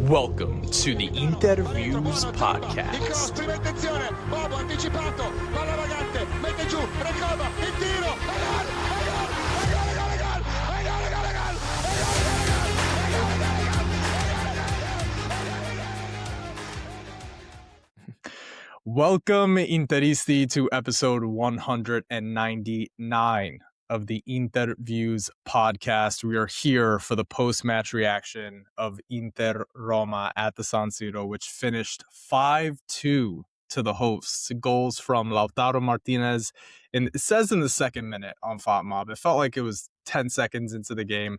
Welcome to the Interviews Podcast. Prima attenzione, Bobo anticipato, palla vagante, mette giù, recoba, il tiro, Welcome, Interisti, to episode 199 of the Interviews Podcast. We are here for the post-match reaction of Inter Roma at the San Siro, which finished 5-2 to the hosts. Goals from Lautaro Martinez, and it says in the second minute on FotMob. It felt like it was 10 seconds into the game.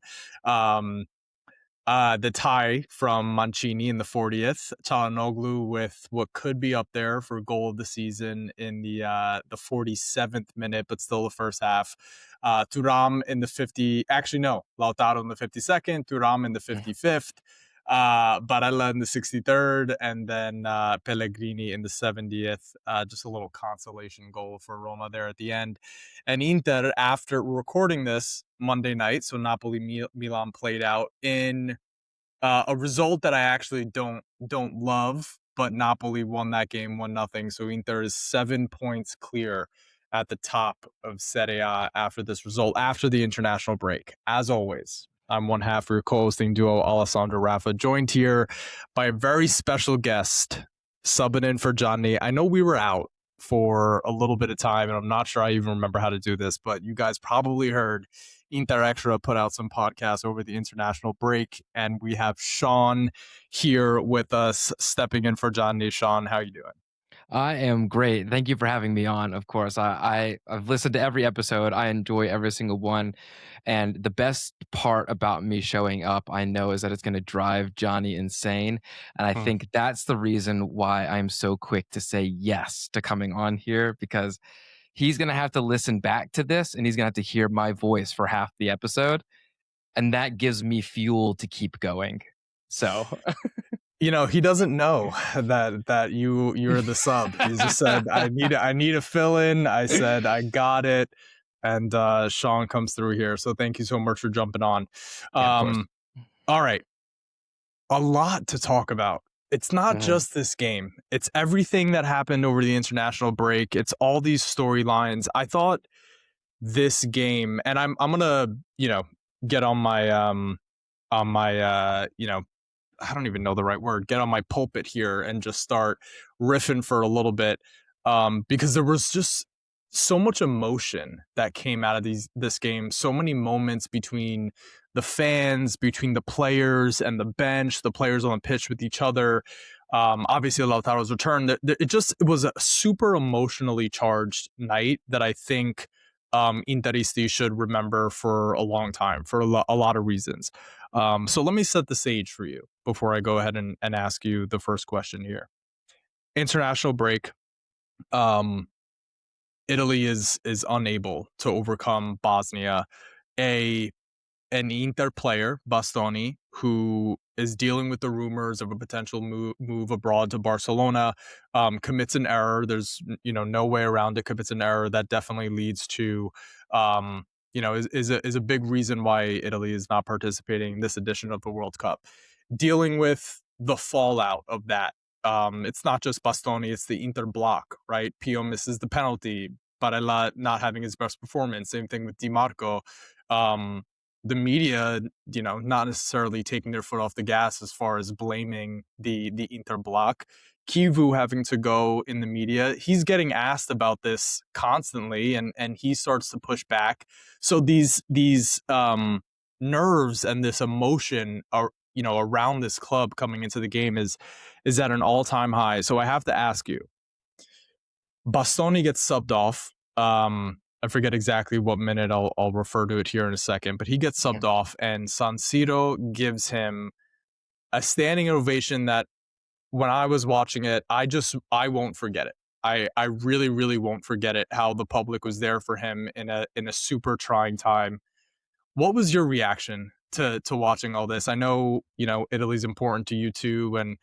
The tie from Mancini in the 40th, Çalhanoğlu with what could be up there for goal of the season in the 47th minute, but still the first half. Thuram in the 50, actually no, Lautaro in the 52nd, Thuram in the 55th, Barella in the 63rd, and then Pellegrini in the 70th. Just a little consolation goal for Roma there at the end. And Inter, after recording this Monday night, so Napoli-Milan played out in a result that I actually don't love, but Napoli won that game 1-0. So Inter is 7 points clear at the top of Serie A after this result, after the international break. As always, I'm one half of your co-hosting duo, Alessandro Rafa, joined here by a very special guest, subbing in for Johnny. I know we were out for a little bit of time, and I'm not sure I even remember how to do this, but you guys probably heard Inter Xtra put out some podcasts over the international break, and we have Sean here with us, stepping in for Johnny. Sean, how you doing? I am great. Thank you for having me on. Of course, I've listened to every episode. I enjoy every single one. And the best part about me showing up, I know, is that it's going to drive Johnny insane. And I think that's the reason why I'm so quick to say yes to coming on here, because he's going to have to listen back to this and he's going to have to hear my voice for half the episode. And that gives me fuel to keep going. So... You know, he doesn't know that you're the sub. He just said, I need a fill in. I said, I got it. And Sean comes through here. So thank you so much for jumping on. All right. A lot to talk about. It's not just this game. It's everything that happened over the international break. It's all these storylines. I thought this game, and I'm gonna, get on my I don't even know the right word, get on my pulpit here and just start riffing for a little bit, because there was just so much emotion that came out of this game. So many moments between the fans, between the players and the bench, the players on the pitch with each other. Obviously, Lautaro's return. It was a super emotionally charged night that I think Interisti should remember for a long time, for a lot of reasons. So let me set the stage for you before I go ahead and ask you the first question here. International break. Italy is unable to overcome Bosnia. An Inter player, Bastoni, who is dealing with the rumors of a potential move abroad to Barcelona, commits an error. There's no way around it. Commits an error that definitely leads to is a big reason why Italy is not participating in this edition of the World Cup. Dealing with the fallout of that. It's not just Bastoni, it's the Inter block, right? Pio misses the penalty, Barella not having his best performance. Same thing with Di Marco. The media, not necessarily taking their foot off the gas as far as blaming the Inter block. Kivu having to go in the media. He's getting asked about this constantly, and he starts to push back. So these nerves and this emotion are, around this club coming into the game is at an all-time high. So I have to ask you, Bastoni gets subbed off. I forget exactly what minute. I'll refer to it here in a second, but he gets subbed off, and San Siro gives him a standing ovation that, when I was watching it, I won't forget it. I really, really won't forget it, how the public was there for him in a super trying time. What was your reaction to watching all this? I know, Italy's important to you too, and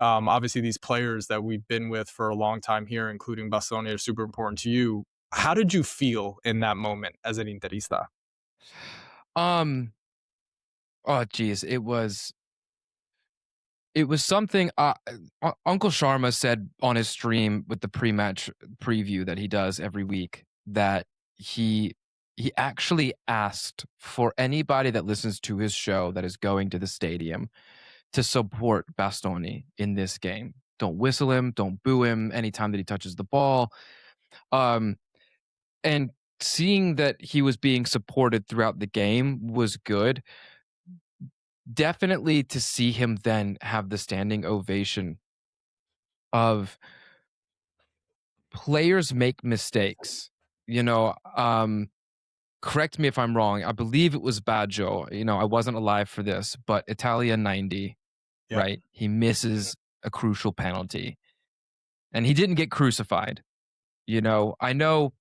obviously these players that we've been with for a long time here, including Bastoni, are super important to you. How did you feel in that moment as an Interista? Oh geez, it was It was something Uncle Sharma said on his stream with the pre-match preview that he does every week, that he he actually asked for anybody that listens to his show that is going to the stadium to support Bastoni in this game. Don't whistle him, don't boo him anytime that he touches the ball. Um, and seeing that he was being supported throughout the game was good. Definitely to see him then have the standing ovation of players make mistakes. You know, correct me if I'm wrong. I believe it was Baggio. You know, I wasn't alive for this, but Italia 90, Yep. right? He misses a crucial penalty and he didn't get crucified. You know, I know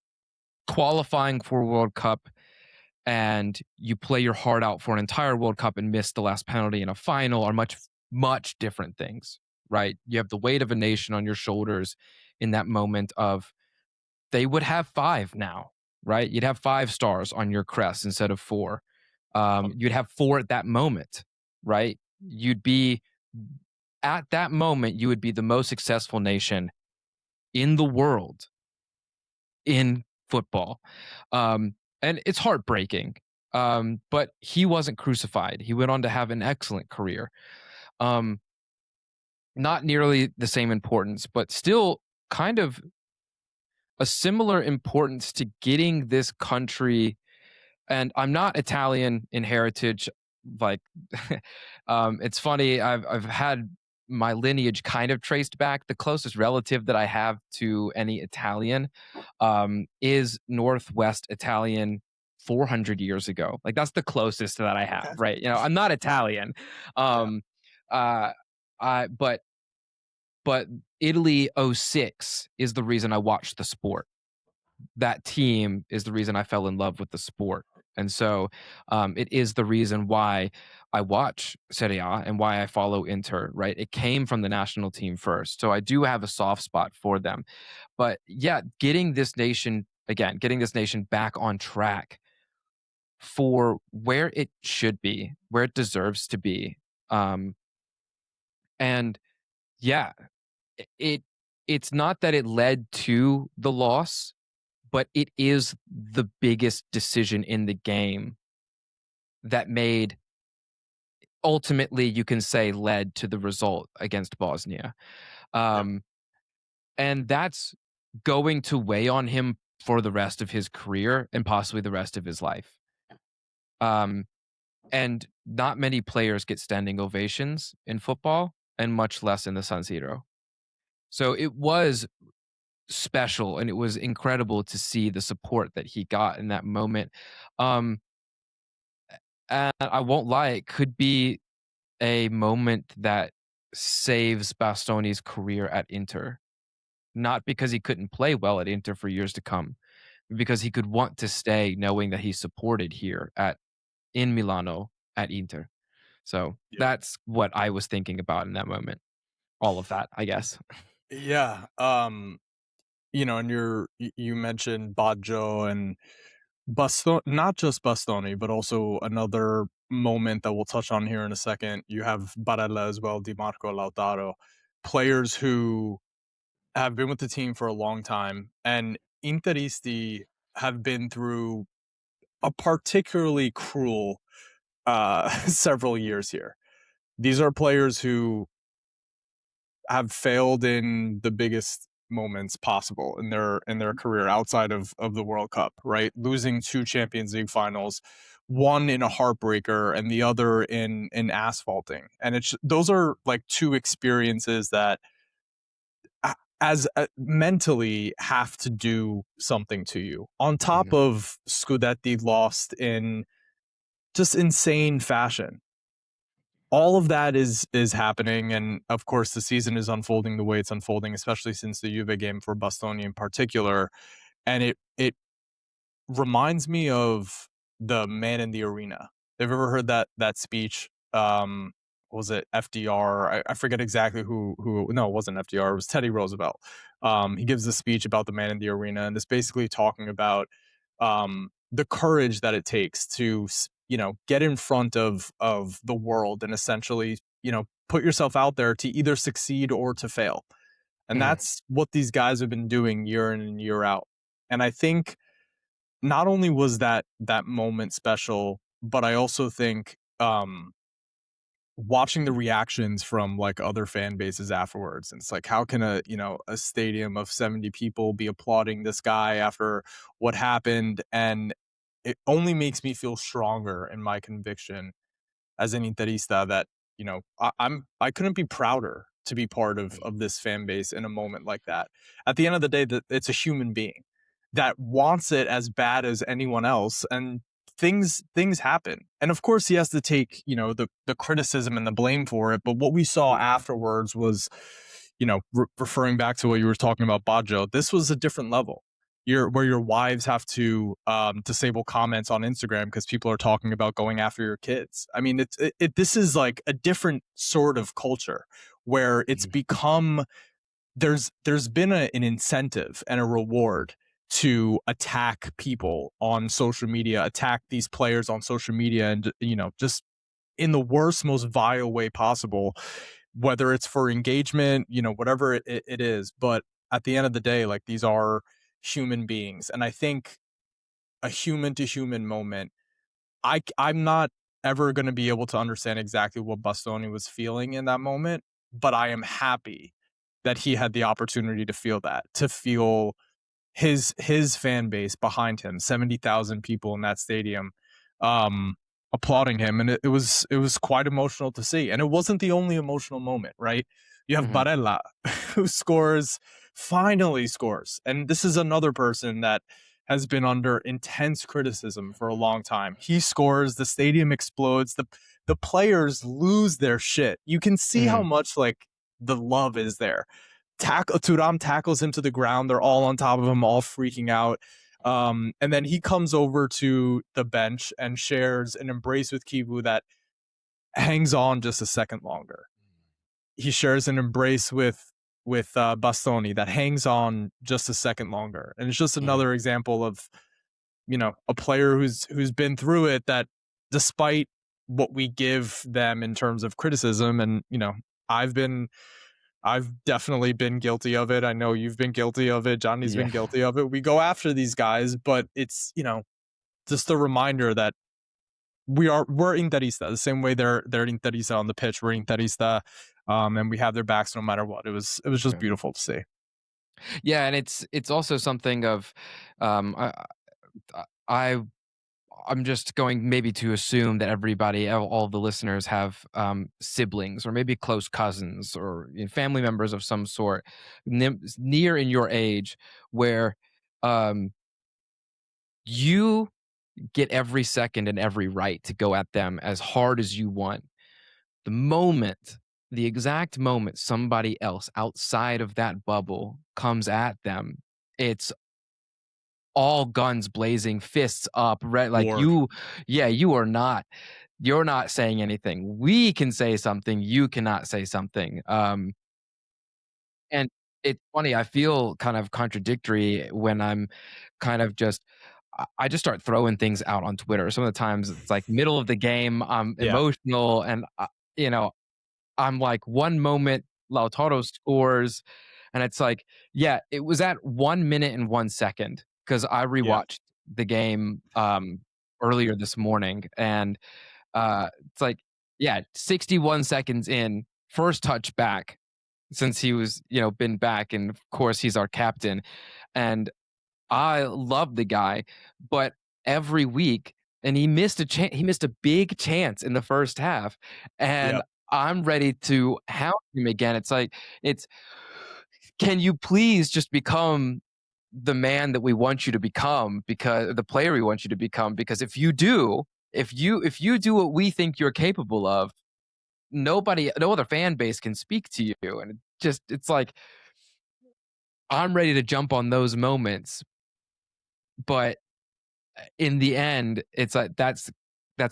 qualifying for a World Cup and you play your heart out for an entire World Cup and miss the last penalty in a final are much, much different things, right? You have the weight of a nation on your shoulders in that moment of they would have 5 now, right? You'd have 5 stars on your crest instead of 4. You'd have 4 at that moment, right? You'd be at that moment, you would be the most successful nation in the world in football. And it's heartbreaking. But he wasn't crucified. He went on to have an excellent career. Um, Not nearly the same importance, but still kind of a similar importance to getting this country. And I'm not Italian in heritage. Like, it's funny. I've had my lineage kind of traced back. The closest relative that I have to any Italian is Northwest Italian 400 years ago. Like that's the closest that I have, Okay. right? You know, I'm not Italian. Yeah. Um, uh, but Italy '06 is the reason I watched the sport. That team is the reason I fell in love with the sport. And so it is the reason why I watch Serie A and why I follow Inter, right? It came from the national team first. So I do have a soft spot for them. But yeah, getting this nation back on track for where it should be, where it deserves to be. Um, and yeah, it it's not that it led to the loss, but it is the biggest decision in the game that made ultimately you can say led to the result against Bosnia. Yep. Um, and that's going to weigh on him for the rest of his career and possibly the rest of his life. Um, and not many players get standing ovations in football, and much less in the San Siro. So it was special and it was incredible to see the support that he got in that moment. Um, and I won't lie, it could be a moment that saves Bastoni's career at Inter. Not because he couldn't play well at Inter for years to come, but because he could want to stay knowing that he's supported here at in Milano at Inter. So Yep. that's what I was thinking about in that moment. All of that, I guess. Yeah. And you mentioned Baggio and not just Bastoni, but also another moment that we'll touch on here in a second. You have Barella as well, Di Marco, Lautaro, players who have been with the team for a long time, and Interisti have been through a particularly cruel several years here. These are players who have failed in the biggest moments possible in their career outside of the World Cup, right? Losing 2 Champions League finals, one in a heartbreaker and the other in asphalting. And it's those are like 2 experiences that as mentally have to do something to you. On top Mhm. of Scudetti lost in just insane fashion. All of that is happening, and of course the season is unfolding the way it's unfolding, especially since the Juve game for Bastoni in particular. And it reminds me of the Man in the Arena. Have you ever heard that speech? Was it FDR? I forget exactly who. No, it wasn't FDR. It was Teddy Roosevelt. He gives a speech about the Man in the Arena, and it's basically talking about the courage that it takes to get in front of the world and essentially put yourself out there to either succeed or to fail. And Mhm, that's what these guys have been doing year in and year out. And I think not only was that moment special, but I also think watching the reactions from like other fan bases afterwards. And it's like, how can a stadium of 70 people be applauding this guy after what happened? And it only makes me feel stronger in my conviction as an Interista that I couldn't be prouder to be part of mhm, of this fan base in a moment like that. At the end of the day, that it's a human being that wants it as bad as anyone else, and things happen. And of course, he has to take the criticism and the blame for it. But what we saw afterwards was, referring back to what you were talking about, Baggio. This was a different level where your wives have to disable comments on Instagram because people are talking about going after your kids. I mean, this is like a different sort of culture where it's mhm, become there's been an incentive and a reward to attack people on social media, attack these players on social media, and just in the worst, most vile way possible, whether it's for engagement, whatever it is. But at the end of the day, like these are human beings. And I think a human to human moment, I'm not ever going to be able to understand exactly what Bastoni was feeling in that moment, but I am happy that he had the opportunity to feel that, to feel his fan base behind him, 70,000 people in that stadium, um, applauding him, and it was quite emotional to see. And it wasn't the only emotional moment, right? You have mhm, Barella, who finally scores, and this is another person that has been under intense criticism for a long time. He scores, the stadium explodes, the players lose their shit. You can see how mhm, much like the love is there. Turam tackles him to the ground. They're all on top of him, all freaking out. And then he comes over to the bench and shares an embrace with Kivu that hangs on just a second longer. He shares an embrace with Bastoni that hangs on just a second longer, and it's just mhm. another example of a player who's been through it. That despite what we give them in terms of criticism, and I've been I've definitely been guilty of it. I know you've been guilty of it. Johnny's Yeah. been guilty of it. We go after these guys, but it's, just a reminder that we're Interista the same way they're Interista on the pitch. We're Interista, and we have their backs no matter what. It was just Yeah. beautiful to see. Yeah, and it's also something of, um, I I'm just going maybe to assume that everybody, all the listeners have siblings or maybe close cousins or family members of some sort near in your age where um, you get every second and every right to go at them as hard as you want. The moment, the exact moment somebody else outside of that bubble comes at them, it's all guns blazing, fists up, right? Like War. you, yeah, you're not saying anything. We can say something, you cannot say something. And it's funny, I feel kind of contradictory when I'm kind of just I just start throwing things out on Twitter. Some of the times it's like middle of the game, I'm Yeah. emotional and you know, I'm like one moment Lautaro scores and it's like, yeah, it was at 1 minute and 1 second because I Yeah. rewatched the game earlier this morning and it's like, yeah, 61 seconds in, first touch back since he was, been back. And of course, he's our captain. And I love the guy, but every week, and he missed a chance. He missed a big chance in the first half, and Yeah. I'm ready to hound him again. It's like it's. Can you please just become the man that we want you to become? Because the player we want you to become. Because if you do, if you do what we think you're capable of, no other fan base can speak to you, and it's like I'm ready to jump on those moments, but in the end, it's like that's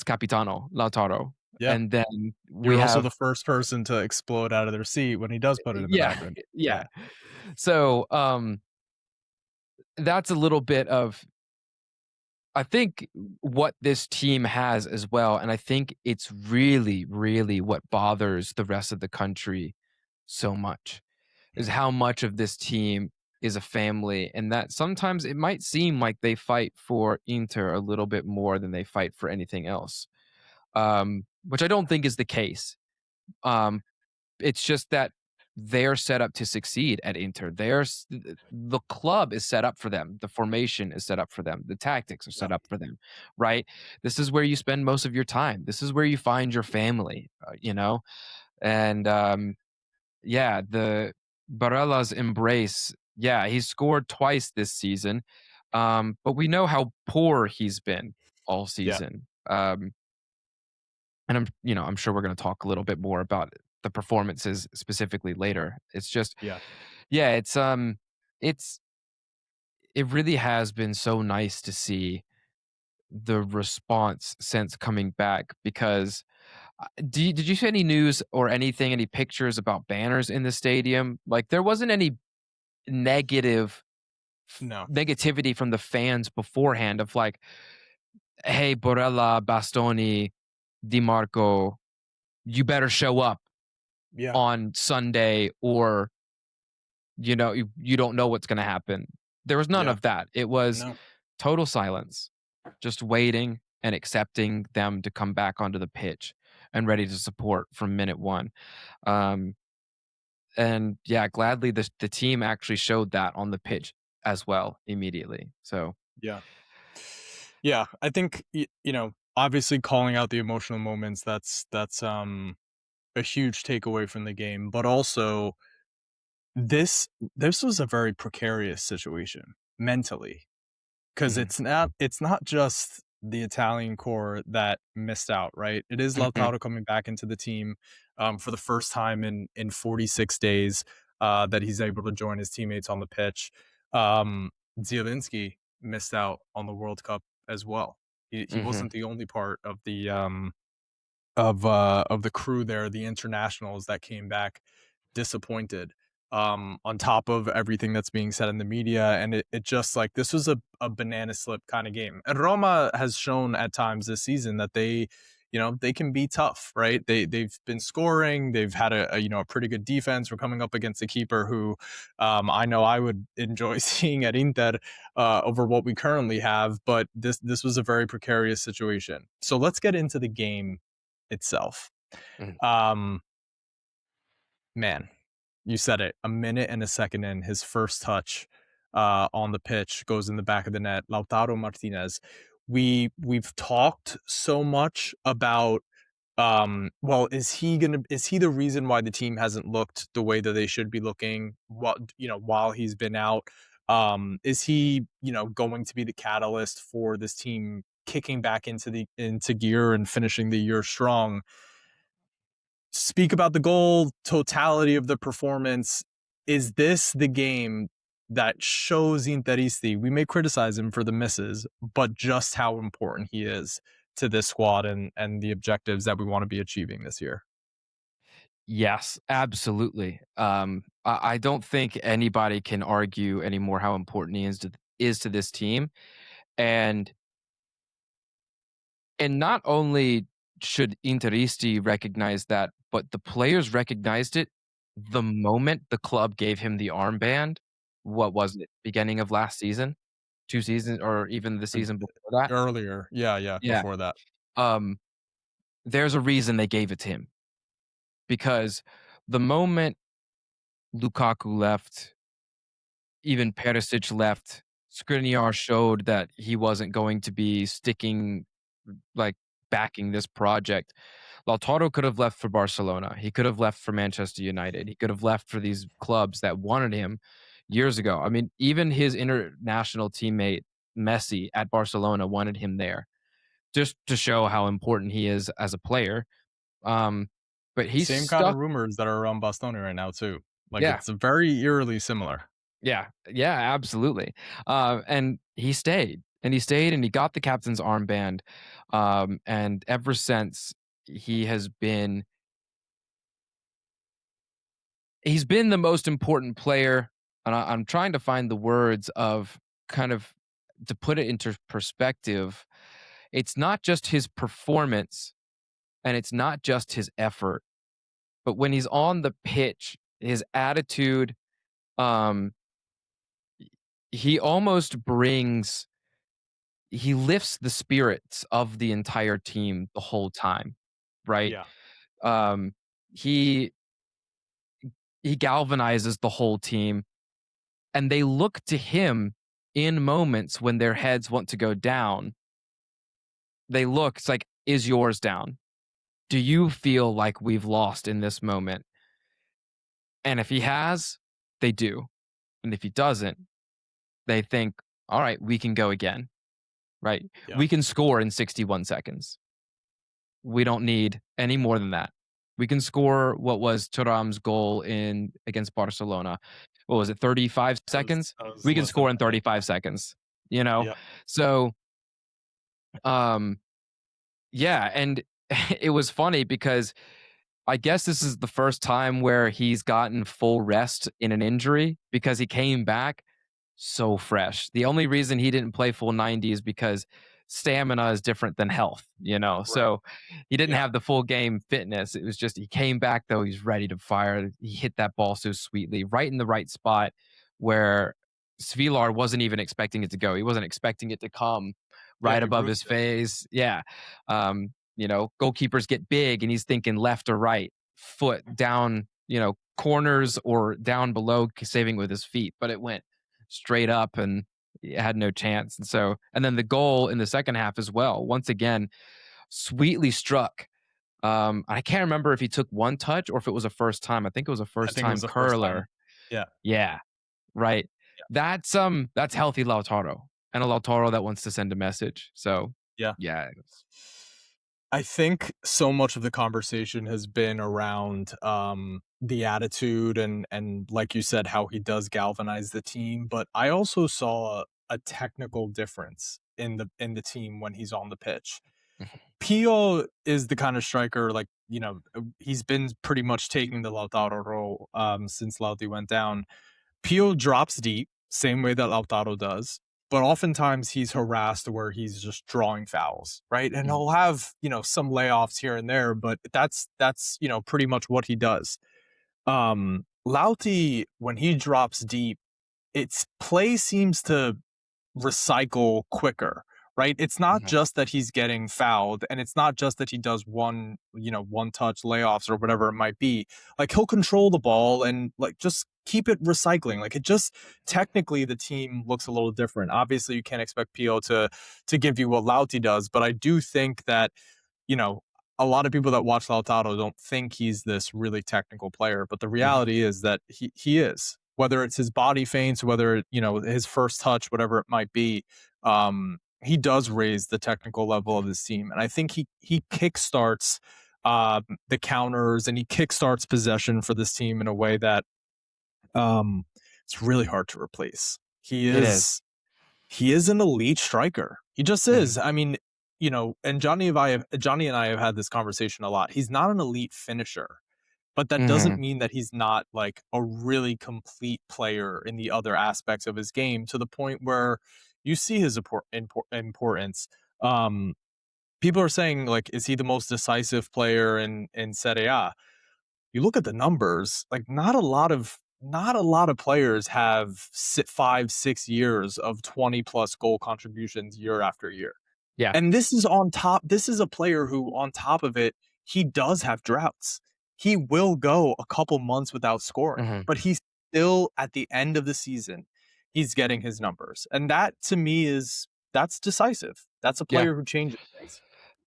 Capitano Lautaro, Yeah. and then we You're also have the first person to explode out of their seat when he does put it in the yeah, back room. yeah. Yeah. So, that's a little bit of I think what this team has as well, and I think it's really, really what bothers the rest of the country so much, is how much of this team is a family, and that sometimes it might seem like they fight for Inter a little bit more than they fight for anything else, which I don't think is the case. Um, it's just that they're set up to succeed at Inter. The club is set up for them. The formation is set up for them. The tactics are Yeah. set up for them, right? This is where you spend most of your time. This is where you find your family, And yeah, the Barella's embrace. Yeah, he's scored twice this season, but we know how poor he's been all Yeah. season. And I'm sure we're going to talk a little bit more about the performances specifically later. It's just, Yeah. yeah, it's it really has been so nice to see the response since coming back because did you see any news or anything, any pictures about banners in the stadium? Like there wasn't any No. negativity from the fans beforehand of like, hey, Borella, Bastoni, Di Marco, you better show up Yeah. on Sunday or you don't know what's going to happen. There was none Yeah. of that. It was No. total silence, just waiting and accepting them to come back onto the pitch and ready to support from minute one. Um, and yeah, gladly the team actually showed that on the pitch as well immediately. So Yeah. Yeah. I think obviously calling out the emotional moments, that's a huge takeaway from the game, but also this was a very precarious situation mentally. 'Cause mhm, it's not just the Italian core that missed out, right? It is mhm, Lautaro coming back into the team, for the first time in 46 days, that he's able to join his teammates on the pitch. Zielinski missed out on the World Cup as well. He mhm. wasn't the only part of the crew there, the internationals that came back disappointed, on top of everything that's being said in the media, and it just like this was a banana slip kind of game. And Roma has shown at times this season that they can be tough, right? They've been scoring, they've had a pretty good defense. We're coming up against a keeper who I know I would enjoy seeing at Inter over what we currently have, but this was a very precarious situation. So let's get into the game itself. Mhm. Um, Man, you said it. A minute and a second in, his first touch on the pitch goes in the back of the net. Lautaro Martinez. We've talked so much about well, is he the reason why the team hasn't looked the way that they should be looking while he's been out? Is he going to be the catalyst for this team kicking back into gear and finishing the year strong? Speak about the goal, totality of the performance. Is this the game that shows Interisti? We may criticize him for the misses, but just how important he is to this squad and the objectives that we want to be achieving this year. Yes, absolutely. I don't think anybody can argue anymore how important he is to this team, and not only should Interisti recognize that, but the players recognized it the moment the club gave him the armband. What was it? Beginning of last season, 2 seasons, or even the season before that. Earlier, yeah, Yeah. before that. Um, there's a reason they gave it to him because the moment Lukaku left, even Perisic left, Skriniar showed that he wasn't going to be sticking, like, backing this project. Lautaro could have left for Barcelona. He could have left for Manchester United. He could have left for these clubs that wanted him years ago. I mean, even his international teammate Messi at Barcelona wanted him there just to show how important he is as a player. Um, but he's Same kind of stuck. rumors that are around Bastoni right now too. Like Yeah. it's very eerily similar. Yeah, yeah, absolutely. And he stayed, and he stayed, and he got the captain's armband. And ever since, he has been he's been the most important player. And I'm trying to find the words of kind of to put it into perspective, it's not just his performance and it's not just his effort, but when he's on the pitch, his attitude, um, he almost brings he lifts the spirits of the entire team the whole time, right? Yeah. Um, he he galvanizes the whole team, and they look to him in moments when their heads want to go down. They look, it's like, is yours down? Do you feel like we've lost in this moment? And if he has, they do. And if he doesn't, they think, all right, we can go again, right? Yeah. We can score in 61 seconds. We don't need any more than that. We can score what was Thuram's goal in against Barcelona. What was it, 35 seconds? That was We can less than score in that. 35 seconds, you know? Yeah. So, um, yeah, and it was funny because I guess this is the first time where he's gotten full rest in an injury because he came back so fresh. The only reason he didn't play full 90 is because stamina is different than health, you know? Right. So he didn't Yeah. have the full game fitness. It was just he came back though, he's ready to fire. He hit that ball so sweetly, right in the right spot where Svilar wasn't even expecting it to go. He wasn't expecting it to come Yeah, right he above roofed his it. face. Yeah. Goalkeepers get big and he's thinking left or right, foot down, corners or down below, saving with his feet, but it went straight up and he had no chance. And then the goal in the second half as well, once again, sweetly struck. I can't remember if he took one touch or if it was a first time. I think it was a I first think it was time the first time. curler. Yeah. Yeah, right. That's healthy Lautaro and a Lautaro that wants to send a message. So Yeah. yeah, I think so much of the conversation has been around the attitude and like you said, how he does galvanize the team. But I also saw a technical difference in the team when he's on the pitch. Pio is the kind of striker like he's been pretty much taking the Lautaro role since Lauti went down. Pio drops deep, same way that Lautaro does, but oftentimes he's harassed where he's just drawing fouls, right? And Mhm, he'll have, some layoffs here and there, but that's pretty much what he does. Lauti, when he drops deep, its play seems to recycle quicker, right? It's not mhm, just that he's getting fouled and it's not just that he does one touch layoffs or whatever it might be. Like he'll control the ball and like just keep it recycling. Like it just technically the team looks a little different. Obviously you can't expect PO to give you what Lauti does, but I do think that you know, a lot of people that watch Lautaro don't think he's this really technical player, but the mhm, reality is that he is. Whether it's his body feints, whether his first touch, whatever it might be, he does raise the technical level of his team, and I think he kickstarts the counters and he kickstarts possession for this team in a way that um, it's really hard to replace. He it is. is he is an elite striker. He just Mhm, is. I mean, and Johnny and I have had this conversation a lot. He's not an elite finisher, but that doesn't mhm, mean that he's not like a really complete player in the other aspects of his game to the point where you see his importance. Um, People are saying like, is he the most decisive player in Serie A? You look at the numbers, like not a lot of players have 5-6 years of 20 plus goal contributions year after year. yeah, And this is on top. This is a player who, on top of it, he does have droughts. He will go a couple months without scoring, mhm, but he's still at the end of the season, he's getting his numbers. And that to me that's decisive. That's a yeah. player who changes things.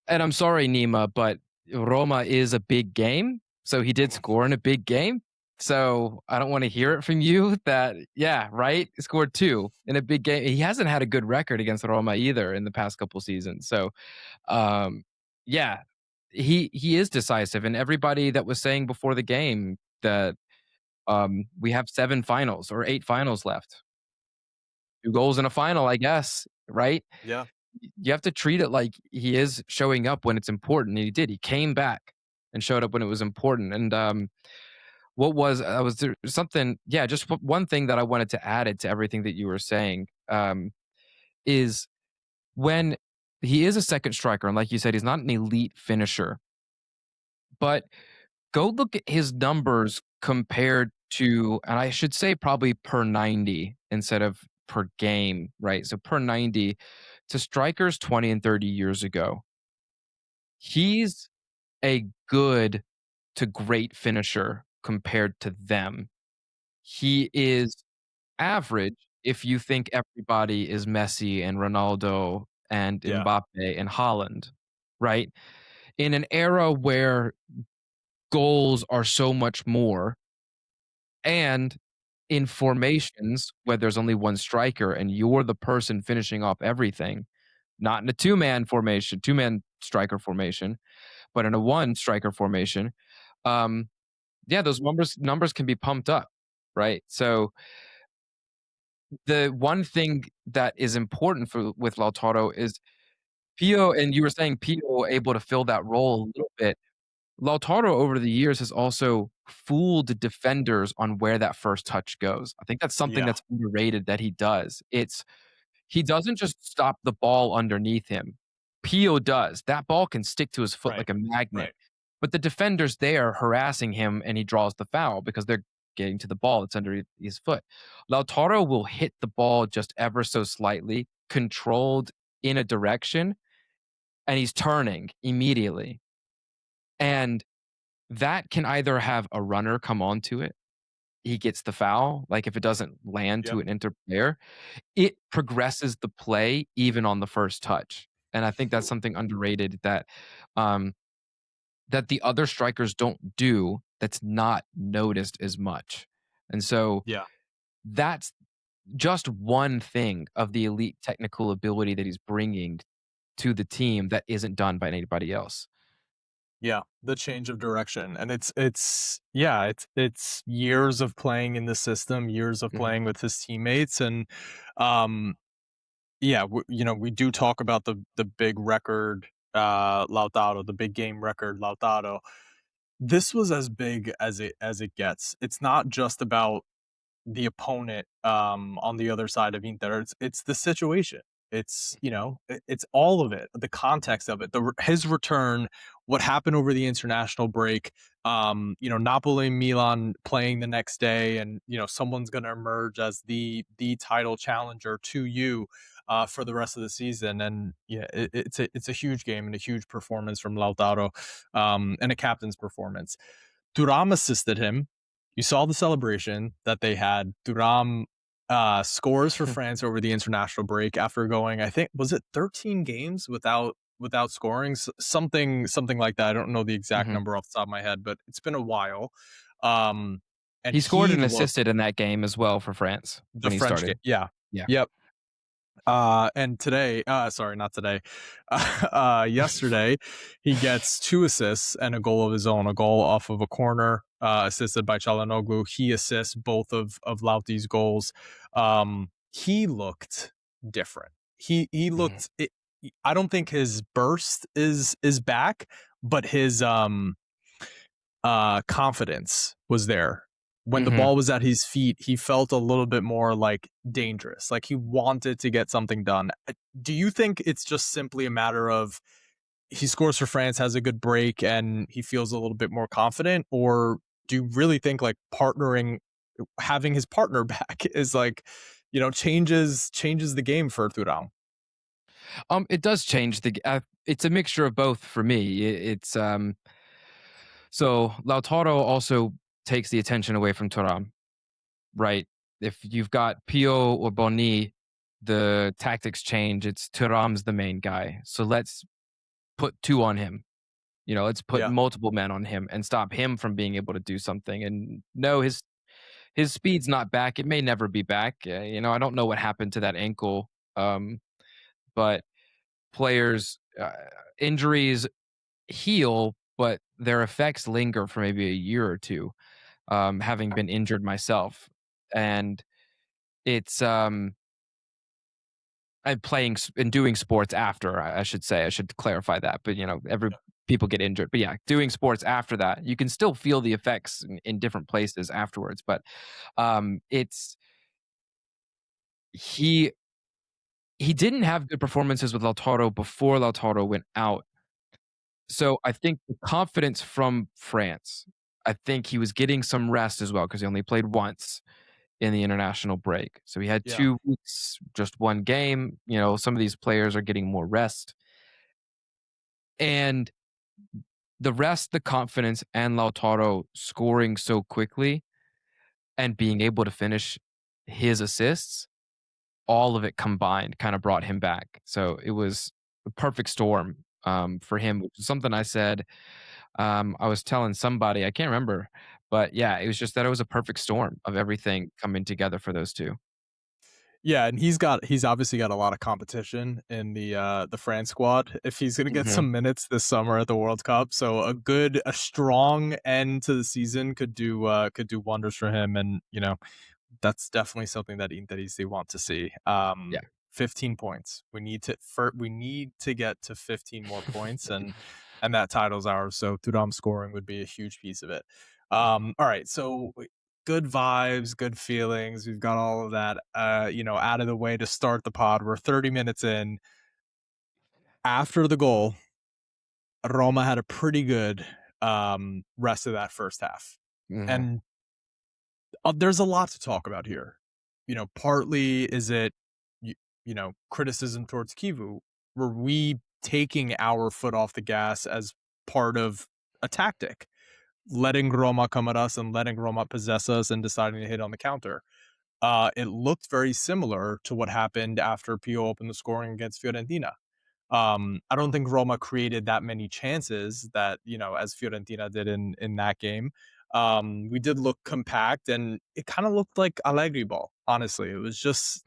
And I'm sorry, Nima, but Roma is a big game. So he did Mhm. score in a big game. So I don't want to hear it from you that, yeah, right? He scored two in a big game. He hasn't had a good record against Roma either in the past couple seasons. So, um, yeah, he is decisive. And everybody that was saying before the game that we have 7 finals or 8 finals left, 2 goals in a final, I guess, right? Yeah. You have to treat it like he is showing up when it's important. And he did. He came back and showed up when it was important. And what was was there something? Yeah, just one thing that I wanted to add it to everything that you were saying. is when he is a second striker, and like you said, he's not an elite finisher, but go look at his numbers compared to, and I should say probably per 90 instead of per game, right? So per 90 to strikers 20 and 30 years ago. He's a good to great finisher compared to them. He is average if you think everybody is Messi and Ronaldo and Yeah. Mbappe and Holland, right? In an era where goals are so much more, and in formations where there's only one striker and you're the person finishing off everything, not in a two-man striker formation, but in a one striker formation, um, yeah, those numbers can be pumped up, right? So the one thing that is important for with Lautaro is Pio, and you were saying Pio able to fill that role a little bit. Lautaro over the years has also fooled defenders on where that first touch goes. I think that's something Yeah. that's underrated that he does. He doesn't just stop the ball underneath him. Pio does. That ball can stick to his foot Right. like a magnet. Right. But the defenders there harassing him and he draws the foul because they're getting to the ball that's under his foot. Lautaro will hit the ball just ever so slightly, controlled in a direction, and he's turning immediately. And that can either have a runner come onto it, he gets the foul, like if it doesn't land to Yep. an inter player, it progresses the play even on the first touch. And I think that's something underrated um, that the other strikers don't do that's not noticed as much. And so Yeah. that's just one thing of the elite technical ability that he's bringing to the team that isn't done by anybody else. Yeah, the change of direction, and it's yeah, it's years of playing in the system, years of Mhm, playing with his teammates, and um, yeah, we do talk about the big record, Lautaro, the big game record, Lautaro. This was as big as it gets. It's not just about the opponent on the other side of Inter. It's the situation. It's it's all of it, the context of it, his return, what happened over the international break. Napoli and Milan playing the next day, and someone's going to emerge as the title challenger to you for the rest of the season. And yeah, it's a huge game and a huge performance from Lautaro, and a captain's performance. Thuram assisted him. You saw the celebration that they had. Thuram scores for France over the international break after going, I think, was it 13 games without scoring, something like that. I don't know the exact mhm. number off the top of my head, but it's been a while. Um, and He scored he and looked assisted in that game as well for France the when he French game. started. Yeah. Yeah. Yep. And today, sorry, not today, yesterday, he gets 2 assists and a goal of his own, a goal off of a corner, assisted by Çalhanoğlu. He assists both of Lauti's goals. He looked different. He Mhm. looked. I don't think his burst is back, but his confidence was there. When the Mhm. ball was at his feet, he felt a little bit more like dangerous, like he wanted to get something done. Do you think it's just simply a matter of he scores for France, has a good break, and he feels a little bit more confident? Or do you really think like having his partner back is like, changes the game for Thuram? It does change it's a mixture of both for me. So Lautaro also takes the attention away from Thuram, right? If you've got Pio or Boni, the tactics change. It's Thuram's the main guy. So let's put two on him. Let's put Yeah. multiple men on him and stop him from being able to do something. And no, his speed's not back. It may never be back. I don't know what happened to that ankle. But players injuries heal, but their effects linger for maybe a year or two. Having been injured myself, and it's I'm playing and doing sports after. I should say. I should clarify that. But every people get injured. But yeah, doing sports after that, you can still feel the effects in different places afterwards. But it's he. he didn't have good performances with Lautaro before Lautaro went out. So I think the confidence from France, I think he was getting some rest as well because he only played once in the international break. So he had Yeah. 2 weeks, just 1 game. Some of these players are getting more rest. And the rest, the confidence, and Lautaro scoring so quickly and being able to finish his assists, all of it combined kind of brought him back. So it was a perfect storm for him, which is something I said. I was telling somebody, I can't remember, but yeah, it was just that it was a perfect storm of everything coming together for those two. Yeah, and he's obviously got a lot of competition in the France squad if he's gonna get Mhm. some minutes this summer at the World Cup. So a strong end to the season could do wonders for him. And that's definitely something that Interisti want to see. Yeah. 15 points. We need to get to 15 more points, and that title's ours. So Thuram scoring would be a huge piece of it. All right, so good vibes, good feelings. We've got all of that, out of the way to start the pod. We're 30 minutes in. After the goal, Roma had a pretty good rest of that first half, Mhm. and there's a lot to talk about here. Partly is it, criticism towards Kivu? Were we taking our foot off the gas as part of a tactic, letting Roma come at us and letting Roma possess us and deciding to hit on the counter? It looked very similar to what happened after Pio opened the scoring against Fiorentina. I don't think Roma created that many chances that, as Fiorentina did in that game. We did look compact, and it kind of looked like Allegri ball. Honestly, it was just,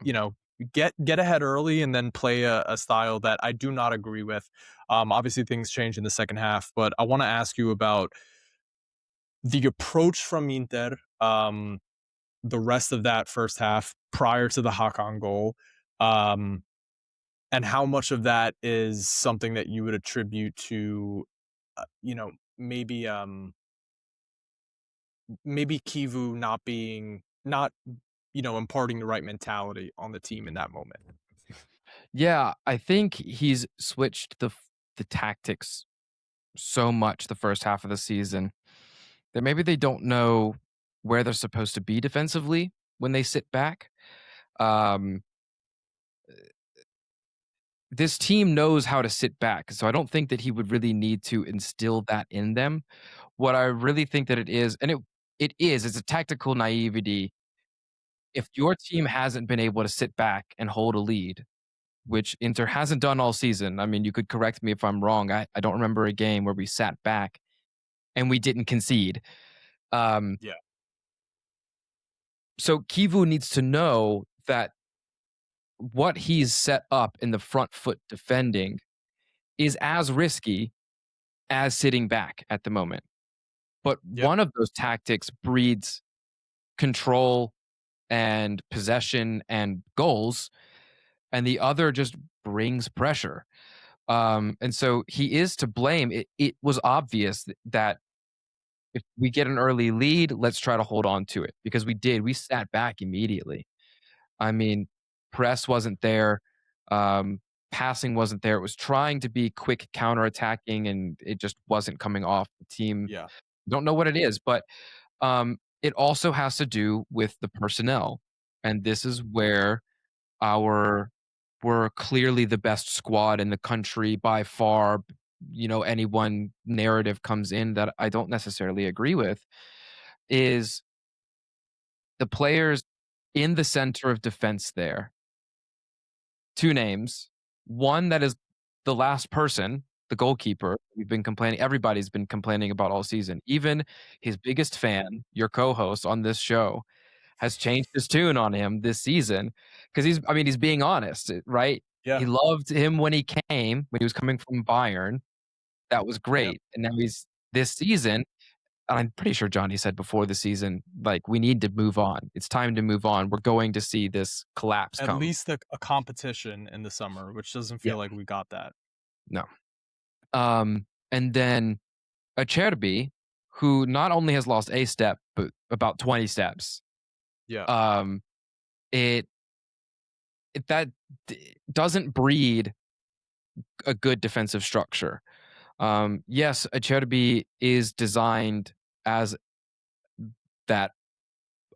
get ahead early and then play a style that I do not agree with. Obviously, things changed in the second half, but I want to ask you about the approach from Inter. The rest of that first half prior to the Hakan goal. Um, and how much of that is something that you would attribute to, maybe maybe Kivu not imparting the right mentality on the team in that moment. Yeah, I think he's switched the tactics so much the first half of the season that maybe they don't know where they're supposed to be defensively when they sit back. Um, this team knows how to sit back, so I don't think that he would really need to instill that in them. What I really think that it is, and it's a tactical naivety. If your team hasn't been able to sit back and hold a lead, which Inter hasn't done all season. I mean, you could correct me if I'm wrong. I don't remember a game where we sat back and we didn't concede. Um, Yeah. so Kivu needs to know that what he's set up in the front foot defending is as risky as sitting back at the moment. But Yep. one of those tactics breeds control and possession and goals, and the other just brings pressure. And so he is to blame. It was obvious that if we get an early lead, let's try to hold on to it because we did. We sat back immediately. I mean, press wasn't there, um, passing wasn't there. It was trying to be quick counterattacking, and it just wasn't coming off. The team Yeah. don't know what it is, but it also has to do with the personnel, and this is where our we're clearly the best squad in the country by far. Any one narrative comes in that I don't necessarily agree with is the players in the center of defense there. Two names. One that is the last person, the goalkeeper. We've been complaining, everybody's been complaining about all season. Even his biggest fan, your co-host on this show, has changed his tune on him this season because he's being honest, right? Yeah. He loved him when he came, when he was coming from Bayern. That was Yep. great. And now he's this season, and I'm pretty sure Johnny said before the season, like, we need to move on. It's time to move on. We're going to see this collapse At come. least a competition in the summer, which doesn't Yeah, feel like we got that. no. And then Acerbi, who not only has lost a step, but about 20 steps. Yeah. Um, it that doesn't breed a good defensive structure. Yes, Acerbi is designed as that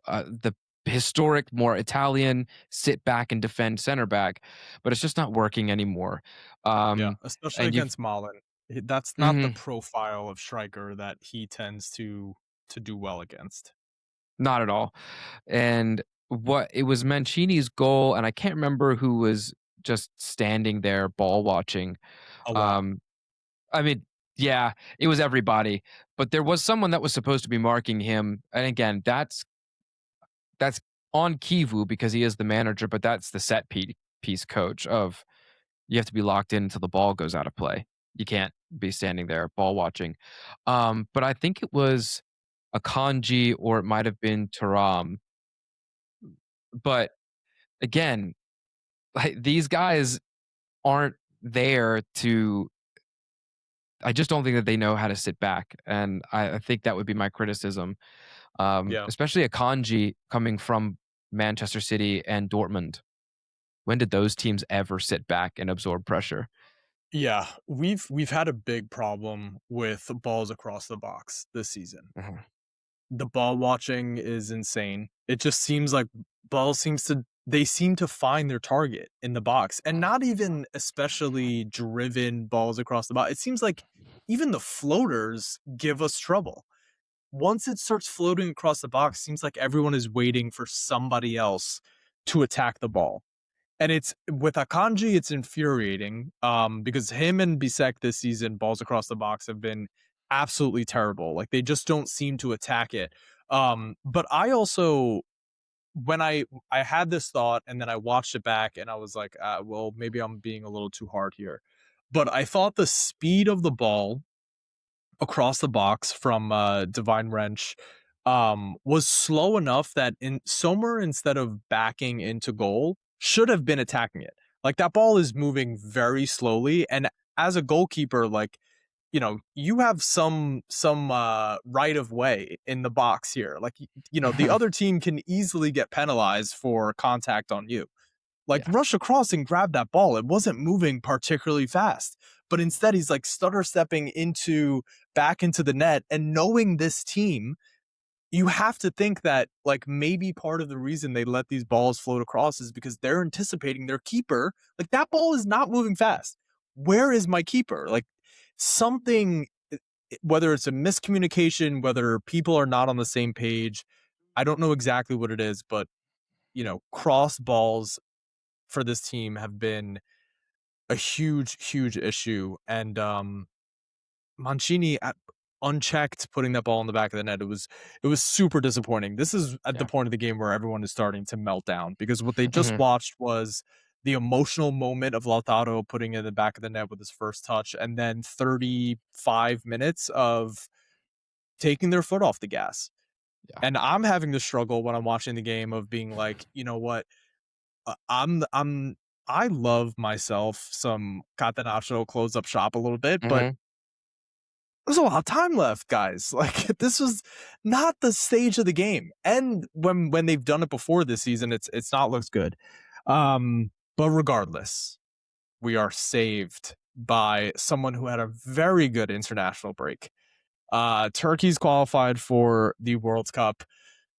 the historic, more Italian sit back and defend center back, but it's just not working anymore. Yeah, Um, especially and you've against Malin. That's not the mhm, profile of striker that he tends to do well against. not at all. And what it was Mancini's goal, and I can't remember who was just standing there ball watching. A lot. Um, I mean, yeah, it was everybody, but there was someone that was supposed to be marking him. And again, that's on Kivu because he is the manager, but that's the piece coach of you have to be locked in until the ball goes out of play. You can't be standing there ball watching. But I think it was a Kanji or it might have been Taram. But again, like these guys aren't there to I just don't think that they know how to sit back. And I think that would be my criticism. Yeah. Especially a Kanji coming from Manchester City and Dortmund. When did those teams ever sit back and absorb pressure? Yeah, we've had a big problem with balls across the box this season. Mhm. The ball watching is insane. It just seems like balls seems to they seem to find their target in the box, and not even especially driven balls across the box. It seems like even the floaters give us trouble. Once it starts floating across the box, seems like everyone is waiting for somebody else to attack the ball. And it's with Akanji, it's infuriating because him and Bisek this season, balls across the box have been absolutely terrible. Like they just don't seem to attack it. But I also, when I had this thought and then I watched it back and I was like, well, maybe I'm being a little too hard here. But I thought the speed of the ball across the box from Divine Wrench was slow enough that in Sommer, instead of backing into goal, should have been attacking it. Like that ball is moving very slowly, and as a goalkeeper, like you have some right of way in the box here. Like the other team can easily get penalized for contact on you. Like Yeah. rush across and grab that ball. It wasn't moving particularly fast, but instead he's like stutter stepping into back into the net. And knowing this team, you have to think that like maybe part of the reason they let these balls float across is because they're anticipating their keeper. Like that ball is not moving fast. Where is my keeper? Like something, whether it's a miscommunication, whether people are not on the same page, I don't know exactly what it is, but cross balls for this team have been a huge, huge issue. And Mancini at unchecked putting that ball in the back of the net. It was super disappointing. This is at the Yeah. point of the game where everyone is starting to melt down because what they just Mhm. watched was the emotional moment of Lautaro putting it in the back of the net with his first touch, and then 35 minutes of taking their foot off the gas. Yeah. And I'm having the struggle when I'm watching the game of being like, you know what, I love myself some Catenaccio close up shop a little bit, but Mhm. there's a lot of time left, guys. Like this was not the stage of the game. And when they've done it before this season, it's not looked good. But regardless, we are saved by someone who had a very good international break. Turkey's qualified for the World Cup.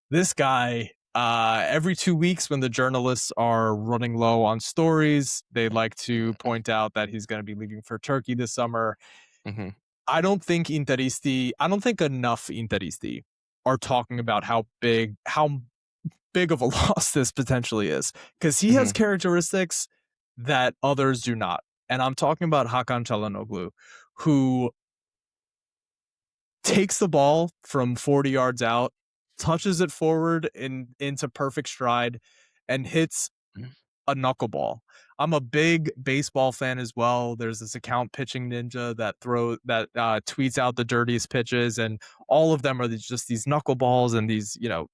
This guy, every 2 weeks when the journalists are running low on stories, they like to point out that he's going to be leaving for Turkey this summer. Mhm. I don't think enough Interisti are talking about how big of a loss this potentially is because he has Mhm. characteristics that others do not. And I'm talking about Hakan Çalhanoğlu, who takes the ball from 40 yards out, touches it forward into perfect stride, and hits Mhm. a knuckleball. I'm a big baseball fan as well. There's this account Pitching Ninja that tweets out the dirtiest pitches, and all of them are just these knuckleballs and these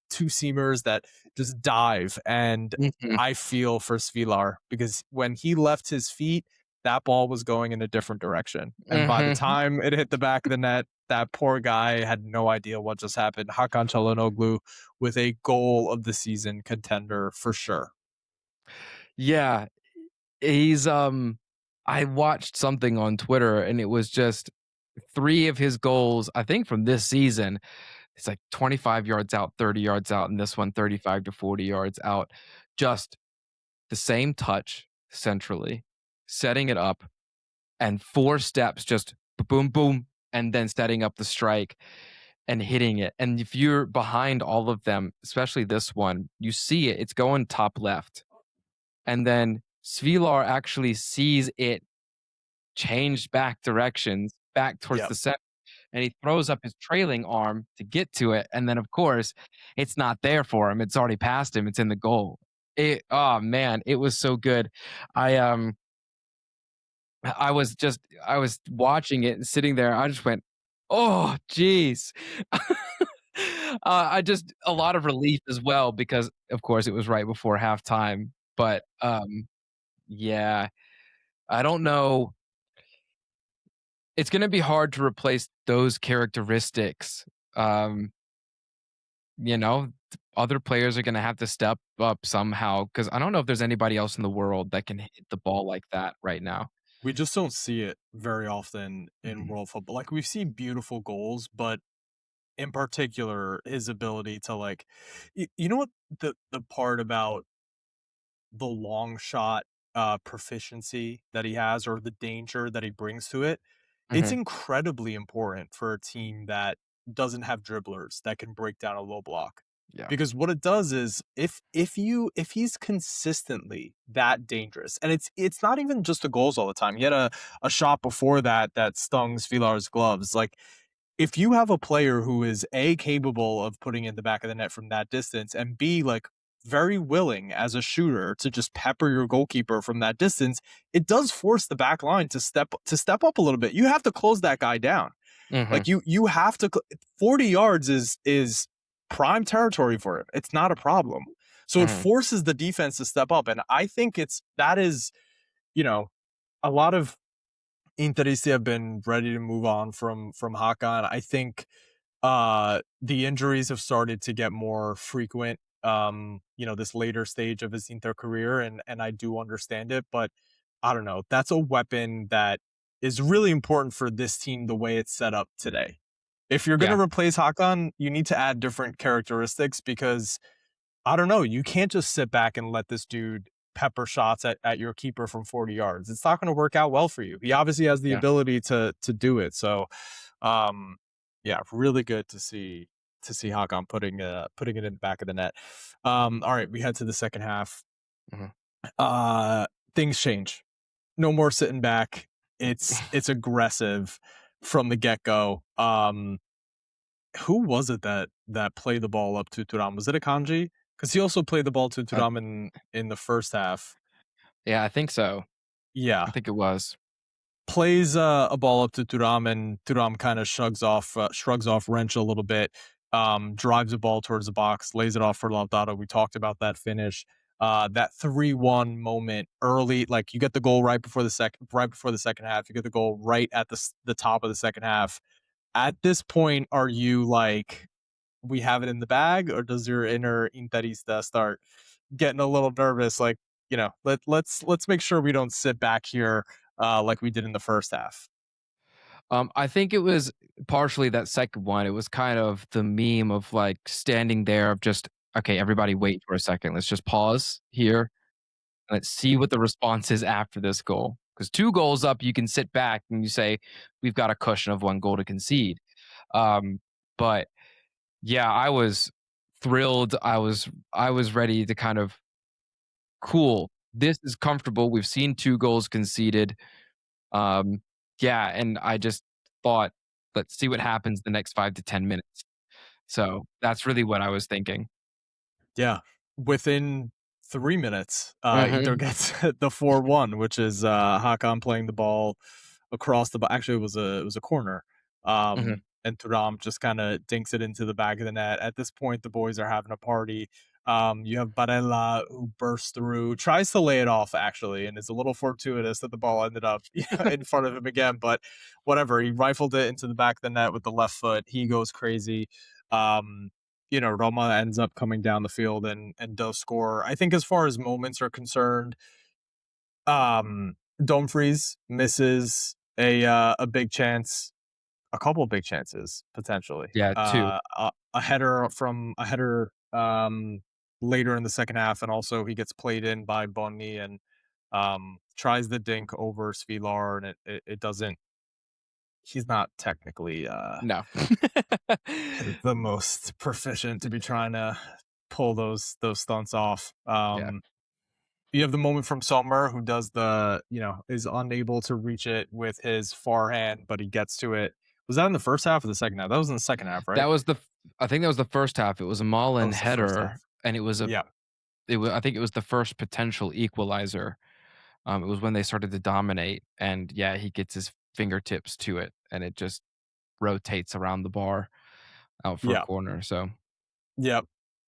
two seamers that just dive. And Mhm. I feel for Svilar because when he left his feet, that ball was going in a different direction. And by the Mhm. time it hit the back of the net, that poor guy had no idea what just happened. Hakan Çalhanoğlu with a goal of the season contender for sure. Yeah, he's, I watched something on Twitter, and it was just 3 of his goals, I think from this season. It's like 25 yards out, 30 yards out, and this one 35 to 40 yards out. Just the same touch centrally, setting it up, and 4 steps, just boom, boom, and then setting up the strike and hitting it. And if you're behind all of them, especially this one, you see it, it's going top left. And then Svilar actually sees it change back directions back towards Yep. the center, and he throws up his trailing arm to get to it, and then, of course, it's not there for him, it's already past him, it's in the goal. Oh, man, it was so good. I, I was watching it and sitting there, I just went, "Oh, jeez." I just a lot of relief as well because, of course, it was right before halftime, but, yeah, I don't know. It's gonna be hard to replace those characteristics. Um, other players are gonna have to step up somehow because I don't know if there's anybody else in the world that can hit the ball like that right now. We just don't see it very often in Mhm, world football. Like we see beautiful goals, but in particular, his ability to like, you know what the part about the long shot proficiency that he has or the danger that he brings to it, it's mhm, incredibly important for a team that doesn't have dribblers that can break down a low block. yeah, Because what it does is if he's consistently that dangerous, and it's not even just the goals all the time. He had a shot before that that stung Vilar's gloves. Like if you have a player who is A, capable of putting in the back of the net from that distance, and B, like very willing as a shooter to just pepper your goalkeeper from that distance, it does force the back line to step up a little bit. You have to close that guy down. mhm, Like you have to 40 yards is prime territory for him. It's not a problem. So it mhm, forces the defense to step up. And I think that is, you know, a lot of Interisti have been ready to move on from Hakan. I think the injuries have started to get more frequent this later stage of his Inter career, and I do understand it, but I don't know. That's a weapon that is really important for this team the way it's set up today. If you're going yeah, to replace Hakan, you need to add different characteristics because I don't know. You can't just sit back and let this dude pepper shots at your keeper from 40 yards. It's not going to work out well for you. He obviously has the yeah, ability to do it. So, um, yeah, really good to see Hakan putting it in the back of the net. All right, we head to the second half. mhm. Uh, things change. No more sitting back. It's aggressive from the get go. Who was it that played the ball up to Thuram? Was it Akanji? Because he also played the ball to Uh, Thuram in the first half. yeah, I think so. I Yeah, think it was. plays a ball up to Thuram, and Thuram kind of shrugs off wrench a little bit. Drives the ball towards the box, lays it off for Lautaro. We talked about that finish. That 3-1 moment early, like you get the goal right before the second half. You get the goal right at the top of the second half. At this point, are you like, we have it in the bag, or does your inner Interista start getting a little nervous? Like, let's make sure we don't sit back here like we did in the first half. I think it was partially that second one. It was kind of the meme of like standing there of just, okay, everybody wait for a second. Let's just pause here. Let's see what the response is after this goal. Because 2 goals up, you can sit back and you say, we've got a cushion of 1 goal to concede. Um, but yeah, I was thrilled. I was ready to kind of cool. This is comfortable. We've seen 2 goals conceded. Um, yeah, and I just thought, let's see what happens the next 5 to 10 minutes. So that's really what I was thinking. Yeah. Within 3 minutes, Inter Mhm, gets the 4-1, which is Hakan playing the ball across actually it was a corner. mhm. And Thuram just kind of dinks it into the back of the net. At this point, the boys are having a party. You have Barella who bursts through, tries to lay it off actually, and it's a little fortuitous that the ball ended up in front of him again. But whatever, he rifled it into the back of the net with the left foot. He goes crazy. Um, Roma ends up coming down the field and does score. I think as far as moments are concerned, Dumfries misses a big chance, a couple of big chances potentially. Yeah, 2. A header later in the second half, and also he gets played in by Bonni and tries the dink over Svilar, and it doesn't. He's not technically No. the most proficient to be trying to pull those stunts off. Yeah. You have the moment from Sommer who does is unable to reach it with his forehand, but he gets to it. Was that in the first half or the second half? That was in the second half, That right? was the f I think that was the first half. It was a That Malen was the first half. header, and Yeah, I think it was the first potential equalizer. It was when they started to dominate, and yeah, he gets his fingertips to it, and it just rotates around the bar out for a yeah, corner, so yeah.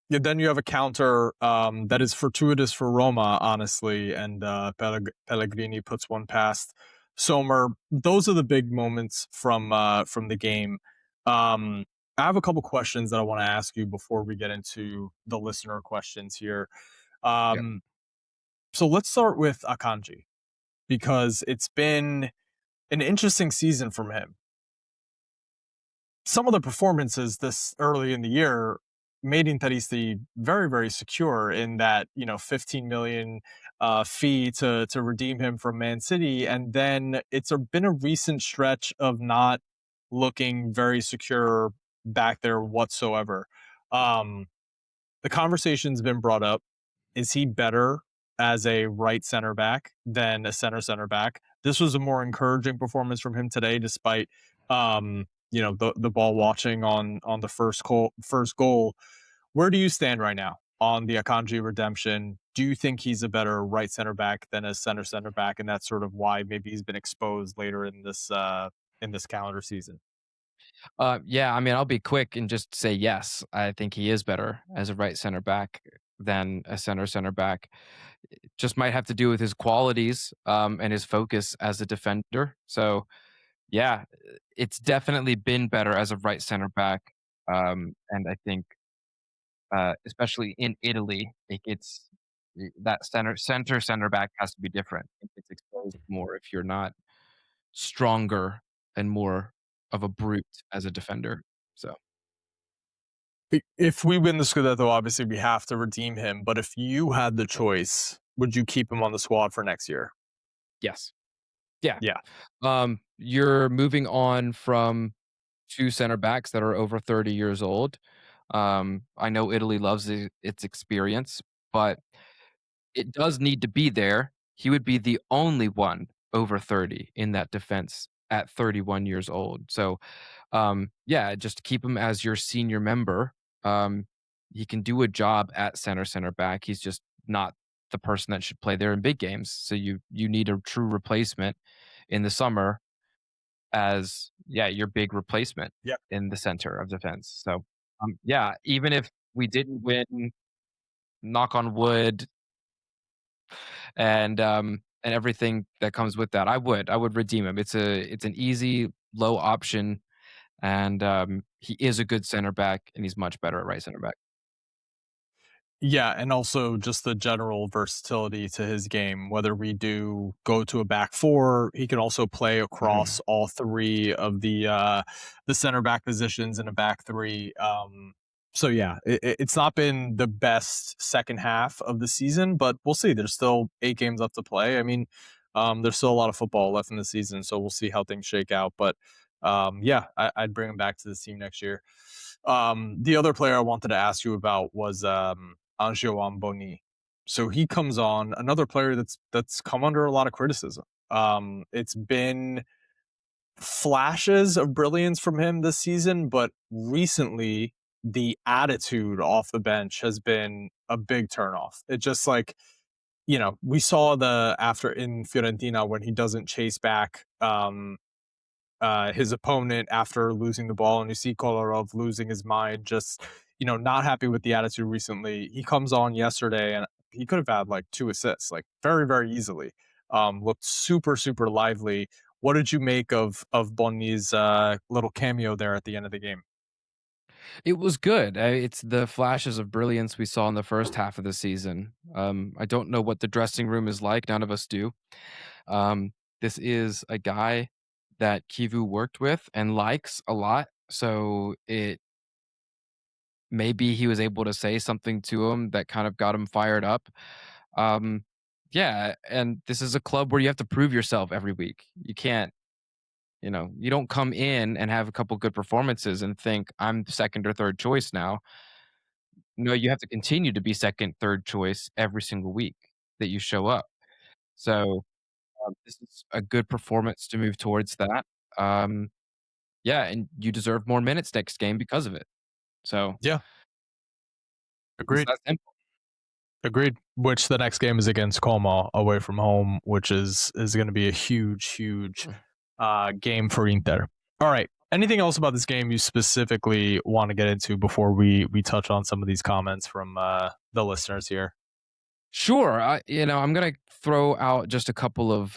Yeah, then you have a counter that is fortuitous for Roma, honestly, and Pellegrini puts one past Sommer. Those are the big moments from the game. Um, I have a couple questions that I want to ask you before we get into the listener questions here. yeah. Um, so let's start with Akanji because it's been an interesting season from him. Some of the performances this early in the year made Interisti very, very secure in that, 15 million fee to redeem him from Man City. And then been a recent stretch of not looking very secure back there whatsoever. Um, the conversation's been brought up. Is he better as a right center back than a center back? This was a more encouraging performance from him today, despite the ball watching on the first goal. Where do you stand right now on the Akanji redemption? Do you think he's a better right center back than a center back, and that's sort of why maybe he's been exposed later in this calendar season? Yeah, I mean, I'll be quick and just say yes. I think he is better as a right center back than a center back. It just might have to do with his qualities, and his focus as a defender. So, yeah, it's definitely been better as a right center back, and I think, especially in Italy, it gets that center back has to be different. It gets exposed more if you're not stronger and more of a brute as a defender. So, If we win the Scudetto, obviously we have to redeem him. But if you had the choice, would you keep him on the squad for next year? yes. Yeah. Yeah, You're moving on from 2 center backs that are over 30 years old. I know Italy loves its experience, but it does need to be there. He would be the only one over 30 in that defense at 31 years old. So, yeah, just keep him as your senior member. Um, he can do a job at center back. He's just not the person that should play there in big games. So you need a true replacement in the summer as yeah, your big replacement yeah. in the center of defense. So, yeah, even if we didn't win, knock on wood, and everything that comes with that, I would redeem him. It's an easy, low option, and he is a good center back, and he's much better at right center back. Yeah, and also just the general versatility to his game. Whether we do go to a back four, he can also play across Mhm. all three of the center back positions in a back three. So yeah, it's not been the best second half of the season, but we'll see. There's still 8 games left to play. I mean, there's still a lot of football left in the season, so we'll see how things shake out. But yeah, I'd bring him back to the team next year. The other player I wanted to ask you about was Angelo Amboni. So he comes on, another player that's come under a lot of criticism. It's been flashes of brilliance from him this season, but recently the attitude off the bench has been a big turnoff. It just like, we saw the after in Fiorentina when he doesn't chase back his opponent after losing the ball, and you see Kolarov losing his mind, just not happy with the attitude recently. He comes on yesterday, and he could have had like 2 assists, like very very easily. Looked super super lively. What did you make of Bonni's little cameo there at the end of the game? It was good. It's the flashes of brilliance we saw in the first half of the season. I don't know what the dressing room is like. None of us do. Um, this is a guy that Kivu worked with and likes a lot. So it maybe he was able to say something to him that kind of got him fired up. Um, yeah, and this is a club where you have to prove yourself every week. You can't, you don't come in and have a couple good performances and think I'm second or third choice now. No, you have to continue to be second, third choice every single week that you show up. So this is a good performance to move towards that. Um, yeah, and you deserve more minutes next game because of it. So Yeah, it's agreed. that simple. Agreed. Which the next game is against Como away from home, which is going to be a huge game for Inter. All right. Anything else about this game you specifically want to get into before we touch on some of these comments from the listeners here? Sure. I'm gonna throw out just a couple of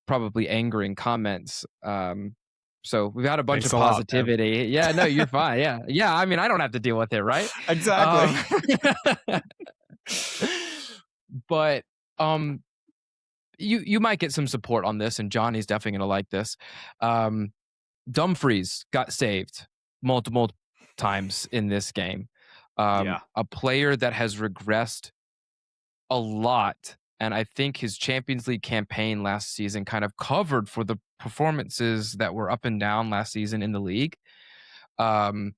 probably angering comments. So we've had a bunch Thanks of a lot, man. positivity. Yeah, no, you're fine. Yeah, yeah. I mean, I don't have to deal with it, right? Exactly. Um, but um, you might get some support on this, and Johnny's definitely gonna like this. Um, Dumfries got saved multiple times in this game. Yeah. A player that has regressed a lot. And I think his Champions League campaign last season kind of covered for the performances that were up and down last season in the league. Um,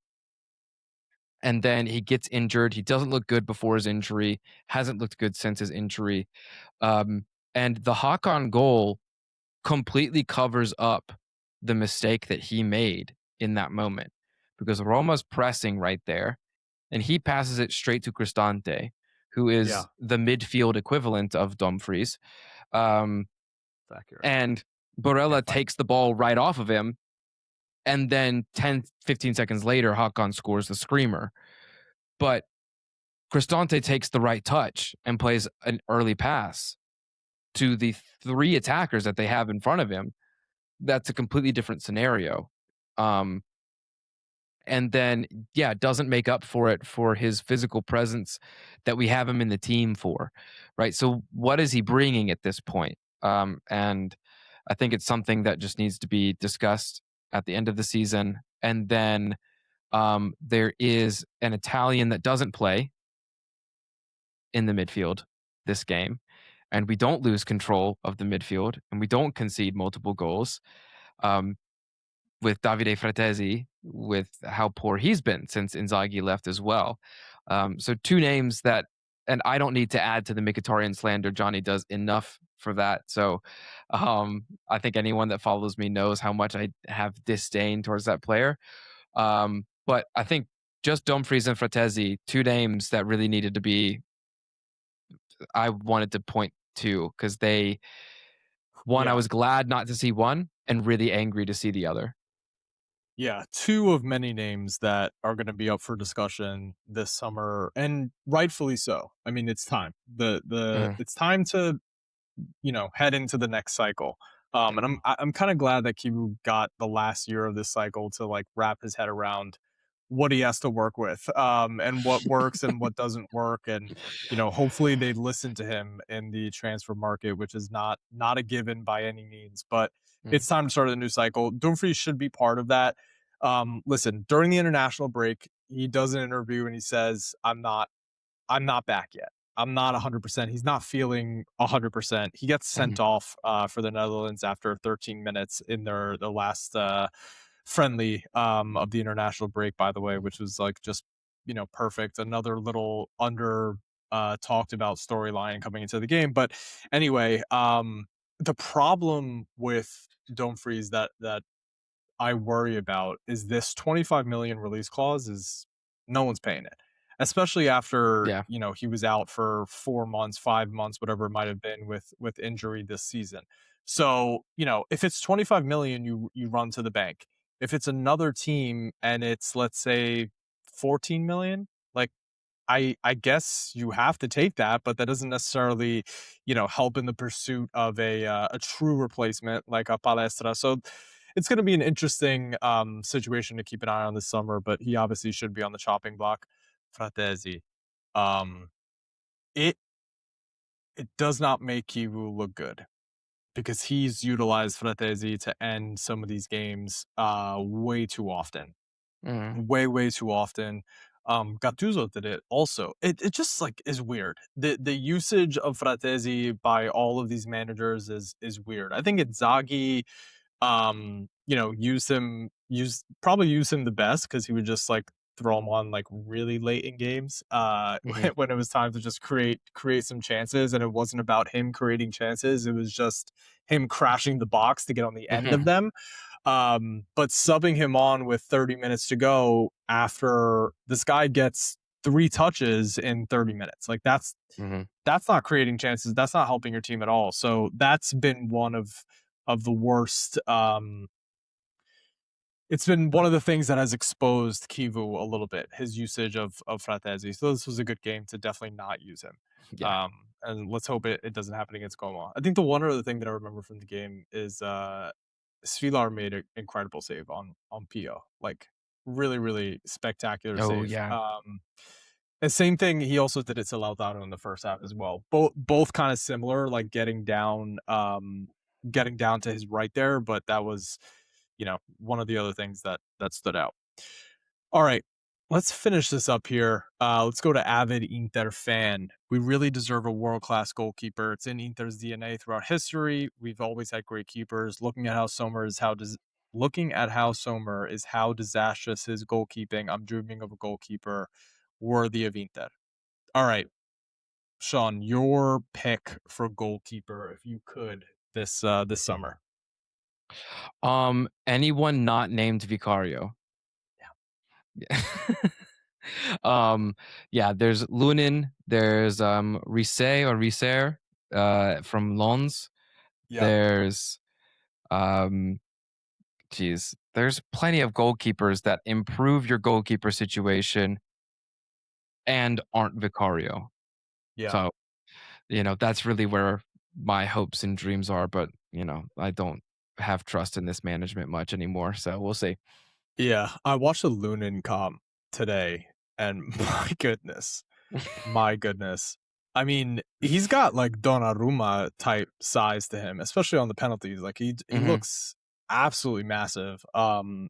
and then he gets injured. He doesn't look good before his injury, hasn't looked good since his injury. And the Hakan goal completely covers up the mistake that he made in that moment because Roma's pressing right there and he passes it straight to Cristante, who Yeah. is the midfield equivalent of Dumfries. Um, It's accurate. and Yeah, Barella fine. takes the ball right off of him. And then 10, 15 seconds later, Hakan scores the screamer. But Cristante takes the right touch and plays an early pass to the three attackers that they have in front of him. That's a completely different scenario. Um, and then doesn't make up for it for his physical presence that we have him in the team for, right? So what is he bringing at this point? And I think it's something that just needs to be discussed at the end of the season. And then there is an Italian that doesn't play in the midfield this game, and we don't lose control of the midfield, and we don't concede multiple goals. Um, with Davide Fratesi, with how poor he's been since Inzaghi left as well. So two names that, and I don't need to add to the Mkhitaryan slander. Johnny does enough for that. So I think anyone that follows me knows how much I have disdain towards that player. But I think just Dumfries and Fratesi, two names that really needed to be, I wanted to point to because I Yeah. was glad not to see one and really angry to see the other. Yeah, two of many names that are going to be up for discussion this summer, and rightfully so. I mean, it's time. The Mm, it's time to head into the next cycle. And I'm kind of glad that Kibu got the last year of this cycle to like wrap his head around what he has to work with, and what works and what doesn't work, and hopefully they listen to him in the transfer market, which is not a given by any means, but mm, it's time to start a new cycle. Dumfries should be part of that. Listen, during the international break, he does an interview and he says, I'm not back yet. I'm not 100%. He's not feeling 100%. He gets sent mhm, off for the Netherlands after 13 minutes in their last friendly of the international break, by the way, which was like just perfect. Another little under talked about storyline coming into the game, but anyway, the problem with Dumfries that I worry about is this 25 million release clause is no one's paying it. Especially after, yeah, he was out for 4 months, 5 months, whatever it might have been with injury this season. So, if it's 25 million, you run to the bank. If it's another team and it's, let's say, 14 million, like I guess you have to take that, but that doesn't necessarily, help in the pursuit of a true replacement like a Palestra. So it's going to be an interesting situation to keep an eye on this summer. But he obviously should be on the chopping block. Fratesi, um, it it does not make Kivu look good because he's utilized Fratesi to end some of these games way too often. Mhm, Way too often. Gattuso did it also. It just like is weird. The usage of Fratesi by all of these managers is weird. I think Inzaghi use him the best because he would just like throw him on like really late in games mhm, when it was time to just create some chances, and it wasn't about him creating chances, it was just him crashing the box to get on the end of mhm, them. But subbing him on with 30 minutes to go after this guy gets 3 touches in 30 minutes, like mhm. that's not creating chances, that's not helping your team at all. So that's been one of the worst. It's been one of the things that has exposed Kivu a little bit, his usage of Fratesi. So this was a good game to definitely not use him. Yeah. And let's hope it doesn't happen against Como. I think the one other thing that I remember from the game is Svilar made an incredible save on Pio. Like really spectacular Oh, save. yeah. And same thing, he also did it to Lautaro in the first half as well. Both kind of similar, like getting down to his right there, but that was, one of the other things that stood out. All right, let's finish this up here. Let's go to avid Inter fan. We really deserve a world class goalkeeper. It's in Inter's DNA throughout history. We've always had great keepers. Looking at how Sommer is how disastrous his goalkeeping. I'm dreaming of a goalkeeper worthy of Inter. All right, Sean, your pick for goalkeeper, if you could, this summer. Anyone not named Vicario. Yeah. Um, yeah, there's Lunin, there's Rice or Riser from Lons. Yeah, There's um there's plenty of goalkeepers that improve your goalkeeper situation and aren't Vicario. yeah. So, that's really where my hopes and dreams are, but I don't have trust in this management much anymore. So we'll see. Yeah, I watched the Lunin comp today, and my goodness. I mean, he's got like Donnarumma type size to him, especially on the penalties. Like he Hmm. looks absolutely massive. I'm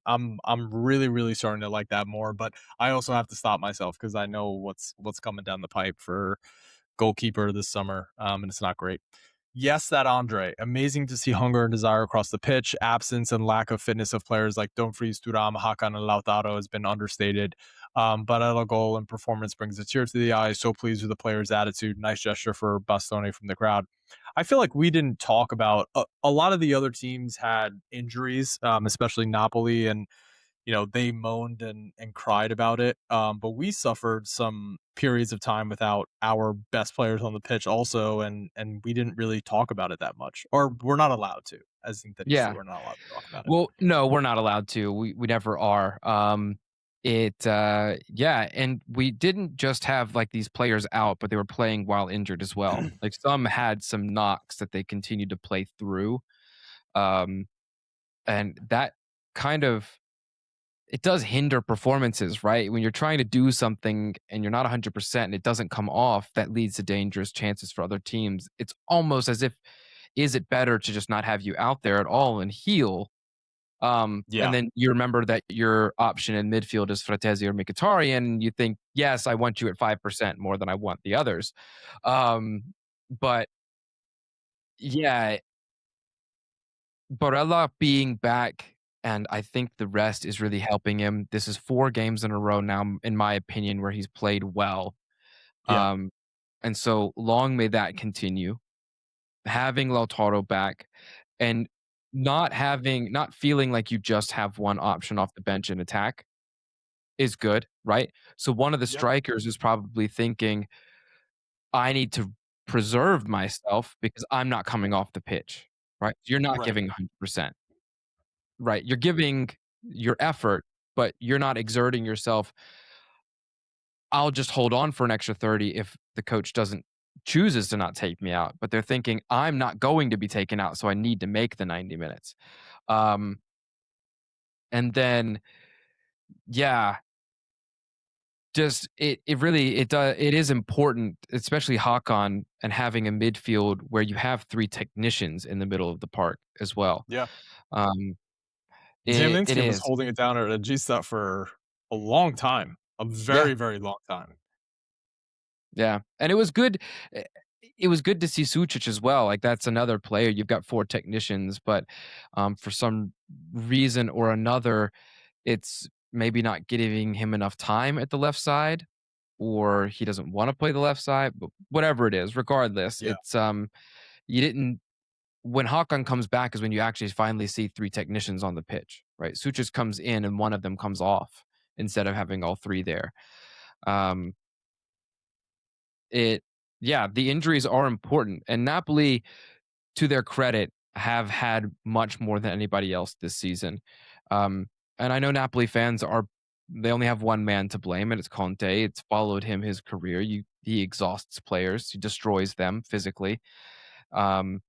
really starting to like that more, but I also have to stop myself because I know what's coming down the pipe for goalkeeper this summer, and it's not great. Yes, that Andre. Amazing to see hunger and desire across the pitch. Absence and lack of fitness of players like Dumfries, Thuram, Hakan, and Lautaro has been understated. But a goal and performance brings a tear to the eye. So pleased with the player's attitude. Nice gesture for Bastoni from the crowd. I feel like we didn't talk about a lot of the other teams had injuries, especially Napoli, and they moaned and cried about it. But we suffered some periods of time without our best players on the pitch also, and we didn't really talk about it that much, or we're not allowed to. As Interisti, Yeah. we're not allowed to talk about it. Well, no, we're not allowed to. We never are. Yeah, and we didn't just have like these players out, but they were playing while injured as well. Like some had some knocks that they continued to play through. Um, and that kind of it does hinder performances, right? When you're trying to do something and you're not 100% and it doesn't come off, that leads to dangerous chances for other teams. It's almost as if, is it better to just not have you out there at all and heal? And Yeah. then you remember that your option in midfield is Fratesi or Mkhitaryan, and you think, yes, I want you at 5% more than I want the others. But yeah, Barella being back, and I think the rest is really helping him. This is 4 games in a row now, in my opinion, where he's played well. Yeah. Um, and so long may that continue. Having Lautaro back and not feeling like you just have one option off the bench in attack is good, right? So one of the Yep. strikers is probably thinking, I need to preserve myself because I'm not coming off the pitch, right? You're not Right. giving 100%. Right, you're giving your effort, but you're not exerting yourself. I'll just hold on for an extra 30 if the coach doesn't chooses to not take me out, but they're thinking, "I'm not going to be taken out, so I need to make the 90 minutes." Um, And then, yeah, just it really it is important, especially Hakan, and having a midfield where you have 3 technicians in the middle of the park as well. Yeah. Um, it Zielinski was is. holding it down at Regista for a long time, a Yeah, very, very long time. yeah, and eh, it was good to see Sucic as well, like, that's another player, you've got 4 technicians, but, for some reason or another, it's maybe not giving him enough time at the left side, or he doesn't wanna play the left side, but whatever it is, regardless, Yeah, it's, you didn't when Hakan comes back is when you actually finally see 3 technicians on the pitch, right? Suchis comes in and one of them comes off instead of having all 3 there. Um, it yeah, the injuries are important, and Napoli, to their credit, have had much more than anybody else this season. Um, and I know Napoli fans are they only have one man to blame, and it's Conte. It's followed him his career. He exhausts players, he destroys them physically. Um,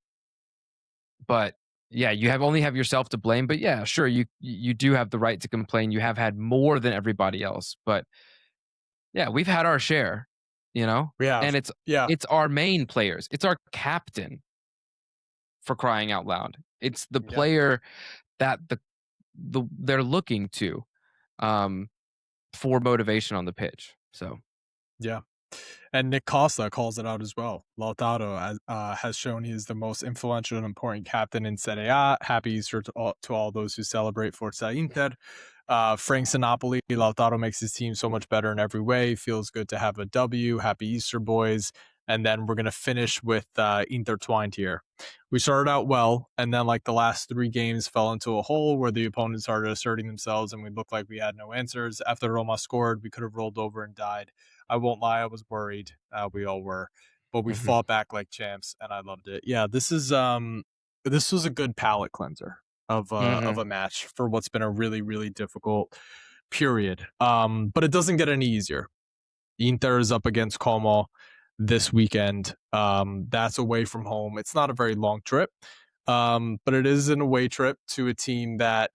but yeah, you have only have yourself to blame. But yeah, sure, you do have the right to complain. You have had more than everybody else. But yeah, we've had our share, you know? we And have. Yeah, it's our main players. It's our captain, for crying out loud. It's the yeah, player that they're looking to, um, for motivation on the pitch. So, yeah. And Nick Costa calls it out as well. Lautaro has shown he is the most influential and important captain in Serie A. Happy Easter to all those who celebrate Forza Inter. Frank Sinopoli, Lautaro makes his team so much better in every way. Feels good to have a W. Happy Easter, boys. And then we're going to finish with Intertwined here. We started out well, and then like the last 3 games fell into a hole where the opponents started asserting themselves, and we looked like we had no answers. After Roma scored, we could have rolled over and died. I won't lie, I was worried. We all were, but we mhm, fought back like champs, and I loved it. Yeah, this was a good palate cleanser of mhm, a match for what's been a really really difficult period. But it doesn't get any easier. Inter is up against Como this weekend. That's away from home. It's not a very long trip, but it is an away trip to a team that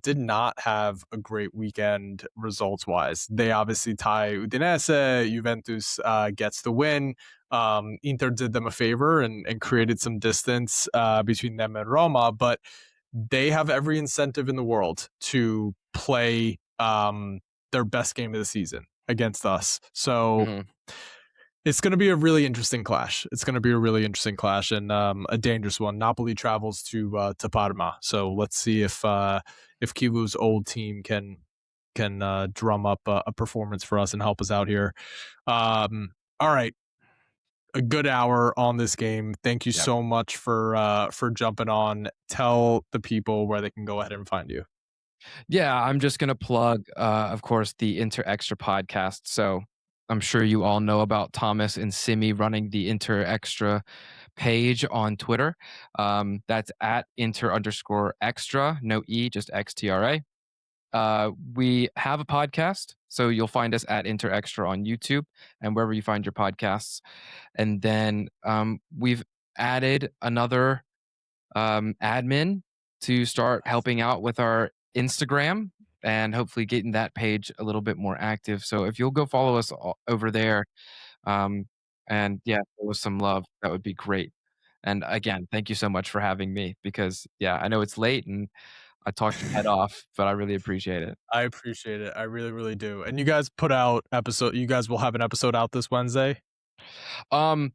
did not have a great weekend results wise. They obviously tie Udinese. Juventus gets the win. Inter did them a favor and created some distance between them and Roma, but they have every incentive in the world to play their best game of the season against us. So mhm. it's going to be a really interesting clash. It's going to be a really interesting clash and a dangerous one. Napoli travels to Parma, so let's see if Kivu's old team can drum up a performance for us and help us out here. All right, a good hour on this game. Thank you Yep. so much for jumping on. Tell the people where they can go ahead and find you. Yeah, I'm just gonna plug, of course, the Inter Extra podcast. So I'm sure you all know about Thomas and Simi running the Inter Extra page on Twitter. That's at Inter underscore extra, no E, just XTRA. We have a podcast, so you'll find us at Inter Extra on YouTube and wherever you find your podcasts. And then we've added another admin to start helping out with our Instagram and hopefully getting that page a little bit more active. So if you'll go follow us over there, um, and yeah, show us some love, that would be great. And again, thank you so much for having me because yeah, I know it's late and I talked your head off, but I really appreciate it. I appreciate it. I really, really do. And you guys put out episode. You guys will have an episode out this Wednesday. Um,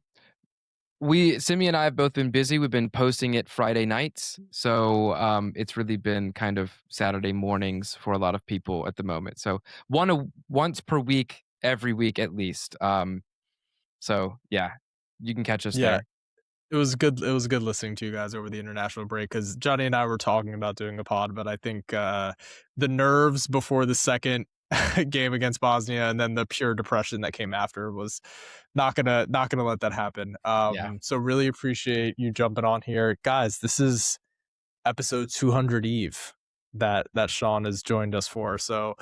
we Simi and I have both been busy. We've been posting it Friday nights, so it's really been kind of Saturday mornings for a lot of people at the moment. So once per week, every week at least. So yeah, you can catch us Yeah, there. it was good. It was good listening to you guys over the international break because Johnny and I were talking about doing a pod, but I think the nerves before the second game against Bosnia and then the pure depression that came after was not gonna let that happen. Yeah, So really appreciate you jumping on here, guys. This is episode 200 Eve that Sean has joined us for. So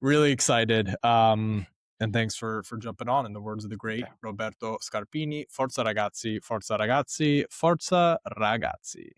really excited. And thanks for jumping on. In the words of the great yeah. Roberto Scarpini, Forza ragazzi, forza ragazzi, forza ragazzi.